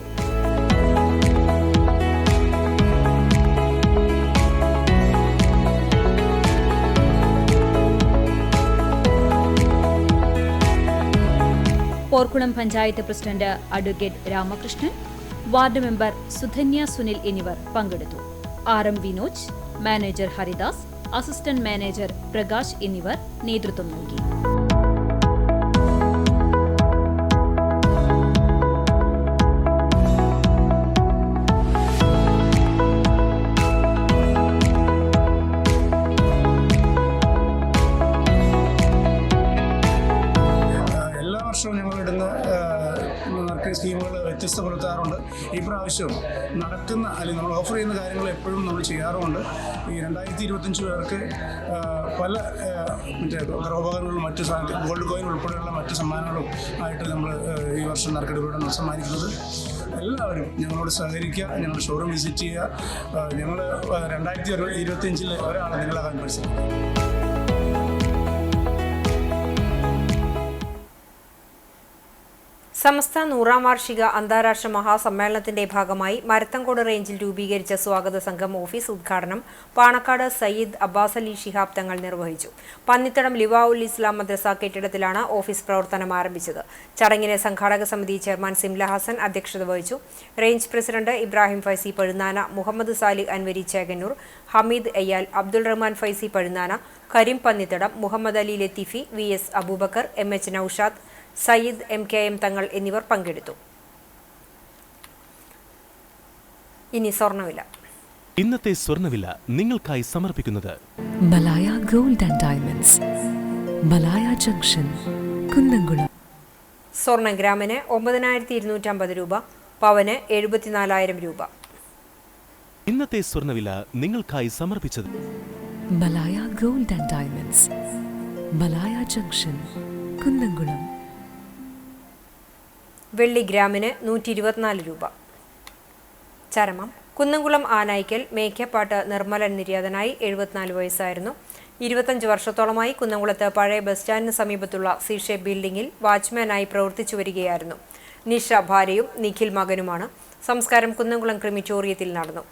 Porkulam panchayat president advocate Ramakrishnan, ward member Sudhanya Sunil എന്നിവർ പങ്കെടുത്തു. RM Vinoj, manager Haridas, assistant manager Prakash എന്നിവർ നേതൃത്വം നൽകി. ഞങ്ങളിടുന്ന മാർക്കറ്റിംഗ് സ്കീമുകൾ വ്യത്യസ്തപ്പെടുത്താറുണ്ട്. ഈ പ്രാവശ്യവും നടക്കുന്ന അല്ലെങ്കിൽ നമ്മൾ ഓഫർ ചെയ്യുന്ന കാര്യങ്ങൾ എപ്പോഴും നമ്മൾ ചെയ്യാറുമുണ്ട്. ഈ 2025 പേർക്ക് പല ഉപകരണങ്ങളും മറ്റു ഗോൾഡ് കോയിൻ ഉൾപ്പെടെയുള്ള മറ്റു സമ്മാനങ്ങളും ആയിട്ട് നമ്മൾ ഈ വർഷം നറുക്കെടുപ്പിലൂടെ സമ്മാനിക്കുന്നത്. എല്ലാവരും ഞങ്ങളോട് സഹകരിക്കുക, ഞങ്ങളുടെ ഷോറൂം വിസിറ്റ് ചെയ്യുക. ഞങ്ങൾ 2025 ഒരാൾ നിങ്ങളാകാൻ പരിശ്രമിക്കുക. സമസ്ത 100ാം വാർഷിക അന്താരാഷ്ട്ര മഹാസമ്മേളനത്തിന്റെ ഭാഗമായി മരത്തങ്കോട് റേഞ്ചിൽ രൂപീകരിച്ച സ്വാഗത സംഘം ഓഫീസ് ഉദ്ഘാടനം പാണക്കാട് സയ്യിദ് അബ്ബാസ് അലി ശിഹാബ് തങ്ങൾ നിർവഹിച്ചു. പന്നിത്തടം ലിവാഉൽ ഇസ്ലാം മദ്രസ കെട്ടിടത്തിലാണ് ഓഫീസ് പ്രവർത്തനം ആരംഭിച്ചത്. ചടങ്ങിന് സംഘാടക സമിതി ചെയർമാൻ സിംല ഹസൻ അധ്യക്ഷത വഹിച്ചു. Range president Ibrahim Faizy Pazhunnana, Muhammad Salih Anwari Chekannur, Hameed Ayyal, Abdul Rahman Faizy Pazhunnana, Kareem Pannithadam, Muhammad Ali Latheefi, VS Abubakar, MH Noushad, Sayyid MKM Thangal എന്നിവർ പങ്കെടുത്തു. ഇനി സ്വർണ്ണവില. ഇന്നത്തെ സ്വർണ്ണവില നിങ്ങൾക്കായി സമർപ്പിക്കുന്നത് Malaya gold and diamonds, Malaya junction, Kunnamkulam. സ്വർണ്ണ ഗ്രാമിന് 9250 രൂപ, പവന് 74,000 രൂപ. ഇന്നത്തെ സ്വർണ്ണവില നിങ്ങൾക്കായി സമർപ്പിച്ചത് Malaya gold and diamonds, Malaya junction, Kunnamkulam. വെള്ളി ഗ്രാമിന് 124 രൂപ. ചരമം. കുന്നംകുളം ആനായിക്കൽ മേക്കപ്പാട്ട് നിർമ്മലൻ നിര്യാതനായി. 74 വയസ്സായിരുന്നു. 25 വർഷത്തോളമായി കുന്നംകുളത്ത് പഴയ ബസ് സ്റ്റാൻഡിന് സമീപത്തുള്ള സീഷേപ്പ് ബിൽഡിംഗിൽ വാച്ച്മാനായി പ്രവർത്തിച്ചു വരികയായിരുന്നു. നിഷ ഭാര്യയും നിഖിൽ മകനുമാണ്. സംസ്കാരം കുന്നംകുളം ക്രിമിറ്റോറിയത്തിൽ നടന്നു.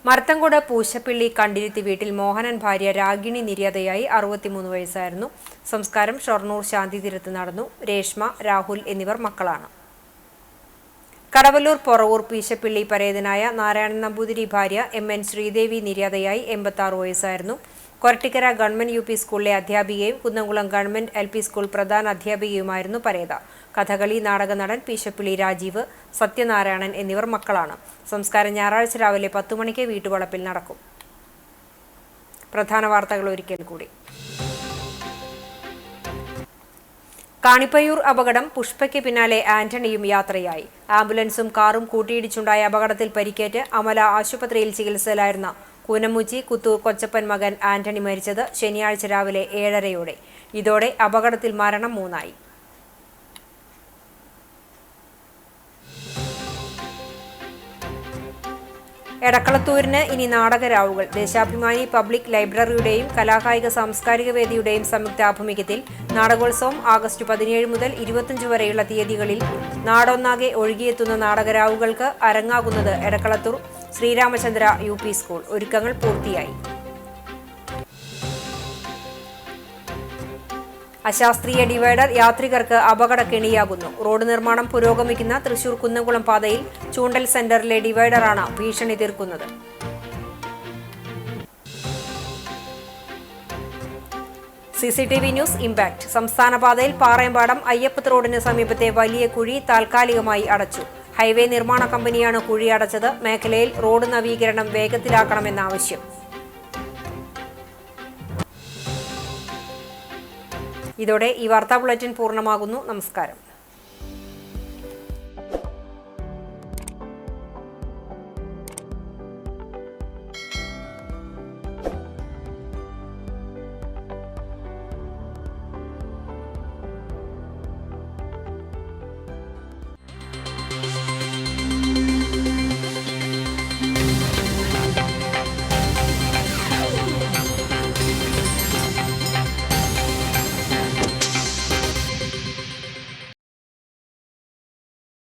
മരത്തങ്കോട് പൂശപ്പിള്ളി കണ്ടിരുത്തി വീട്ടിൽ മോഹനൻ ഭാര്യ രാഗിണി നിര്യാതയായി. 63 വയസ്സായിരുന്നു. സംസ്കാരം ഷൊർണൂർ ശാന്തിതീരത്ത് നടന്നു. രേഷ്മ, രാഹുൽ എന്നിവർ മക്കളാണ്. കടവല്ലൂർ പൊറവൂർ പീശപ്പിള്ളി പരേതനായ നാരായണൻ നമ്പൂതിരി ഭാര്യ MN ശ്രീദേവി നിര്യാതയായി. 86 വയസ്സായിരുന്നു. കൊരട്ടിക്കര ഗവൺമെന്റ് UP സ്കൂളിലെ അധ്യാപികയും കുന്നംകുളം ഗവൺമെന്റ് LP സ്കൂൾ പ്രധാന അധ്യാപികയുമായിരുന്നു പരേത. കഥകളി നാടക നടൻ പീശപ്പിള്ളി രാജീവ്, സത്യനാരായണൻ എന്നിവർ മക്കളാണ്. സംസ്കാരം ഞായറാഴ്ച രാവിലെ 10 മണിക്ക് വീട്ടുവളപ്പിൽ നടക്കും. പ്രധാന വാർത്തകൾ ഒരിക്കൽ കൂടി. കാണിപ്പയ്യൂർ അപകടം. പുഷ്പയ്ക്ക് പിന്നാലെ ആന്റണിയും യാത്രയായി. ആംബുലൻസും കാറും കൂട്ടിയിടിച്ചുണ്ടായ അപകടത്തിൽ പരിക്കേറ്റ് അമല ആശുപത്രിയിൽ ചികിത്സയിലായിരുന്ന കൂനമുച്ചി കുത്തൂർ കൊച്ചപ്പൻ മകൻ ആന്റണി മരിച്ചത് ശനിയാഴ്ച രാവിലെ 7:30-ഓടെ. ഇതോടെ അപകടത്തിൽ മരണം 3 ആയി. എടക്കളത്തൂരിന് ഇനി നാടകരാവുകൾ. ദേശാഭിമാനി പബ്ലിക് ലൈബ്രറിയുടെയും കലാകായിക സാംസ്കാരിക വേദിയുടെയും സംയുക്താഭിമുഖ്യത്തിൽ നാടകോത്സവം ആഗസ്റ്റ് 17 മുതൽ 25 വരെയുള്ള തീയതികളിൽ നാടൊന്നാകെ ഒഴുകിയെത്തുന്ന നാടകരാവുകൾക്ക് അരങ്ങാകുന്നത് എടക്കളത്തൂർ ശ്രീരാമചന്ദ്ര UP സ്കൂൾ. ഒരുക്കങ്ങൾ പൂർത്തിയായി. അശാസ്ത്രീയ ഡിവൈഡർ യാത്രികർക്ക് അപകടക്കെണിയാകുന്നു. റോഡ് നിർമ്മാണം പുരോഗമിക്കുന്ന തൃശൂർ കുന്നംകുളം പാതയിൽ ചൂണ്ടൽ സെന്ററിലെ ഡിവൈഡറാണ് ഭീഷണി തീർക്കുന്നത്. CCTV news impact. സംസ്ഥാന പാതയിൽ പാറയമ്പാടം അയ്യപ്പത്ത് റോഡിന് സമീപത്തെ വലിയ കുഴി താൽക്കാലികമായി അടച്ചു. ഹൈവേ നിർമ്മാണ കമ്പനിയാണ് കുഴി അടച്ചത്. മേഖലയിൽ റോഡ് നവീകരണം വേഗത്തിലാക്കണമെന്ന ആവശ്യം. ഇതോടെ ഈ വാർത്താ ബുള്ളറ്റിൻ പൂർണ്ണമാകുന്നു. നമസ്കാരം.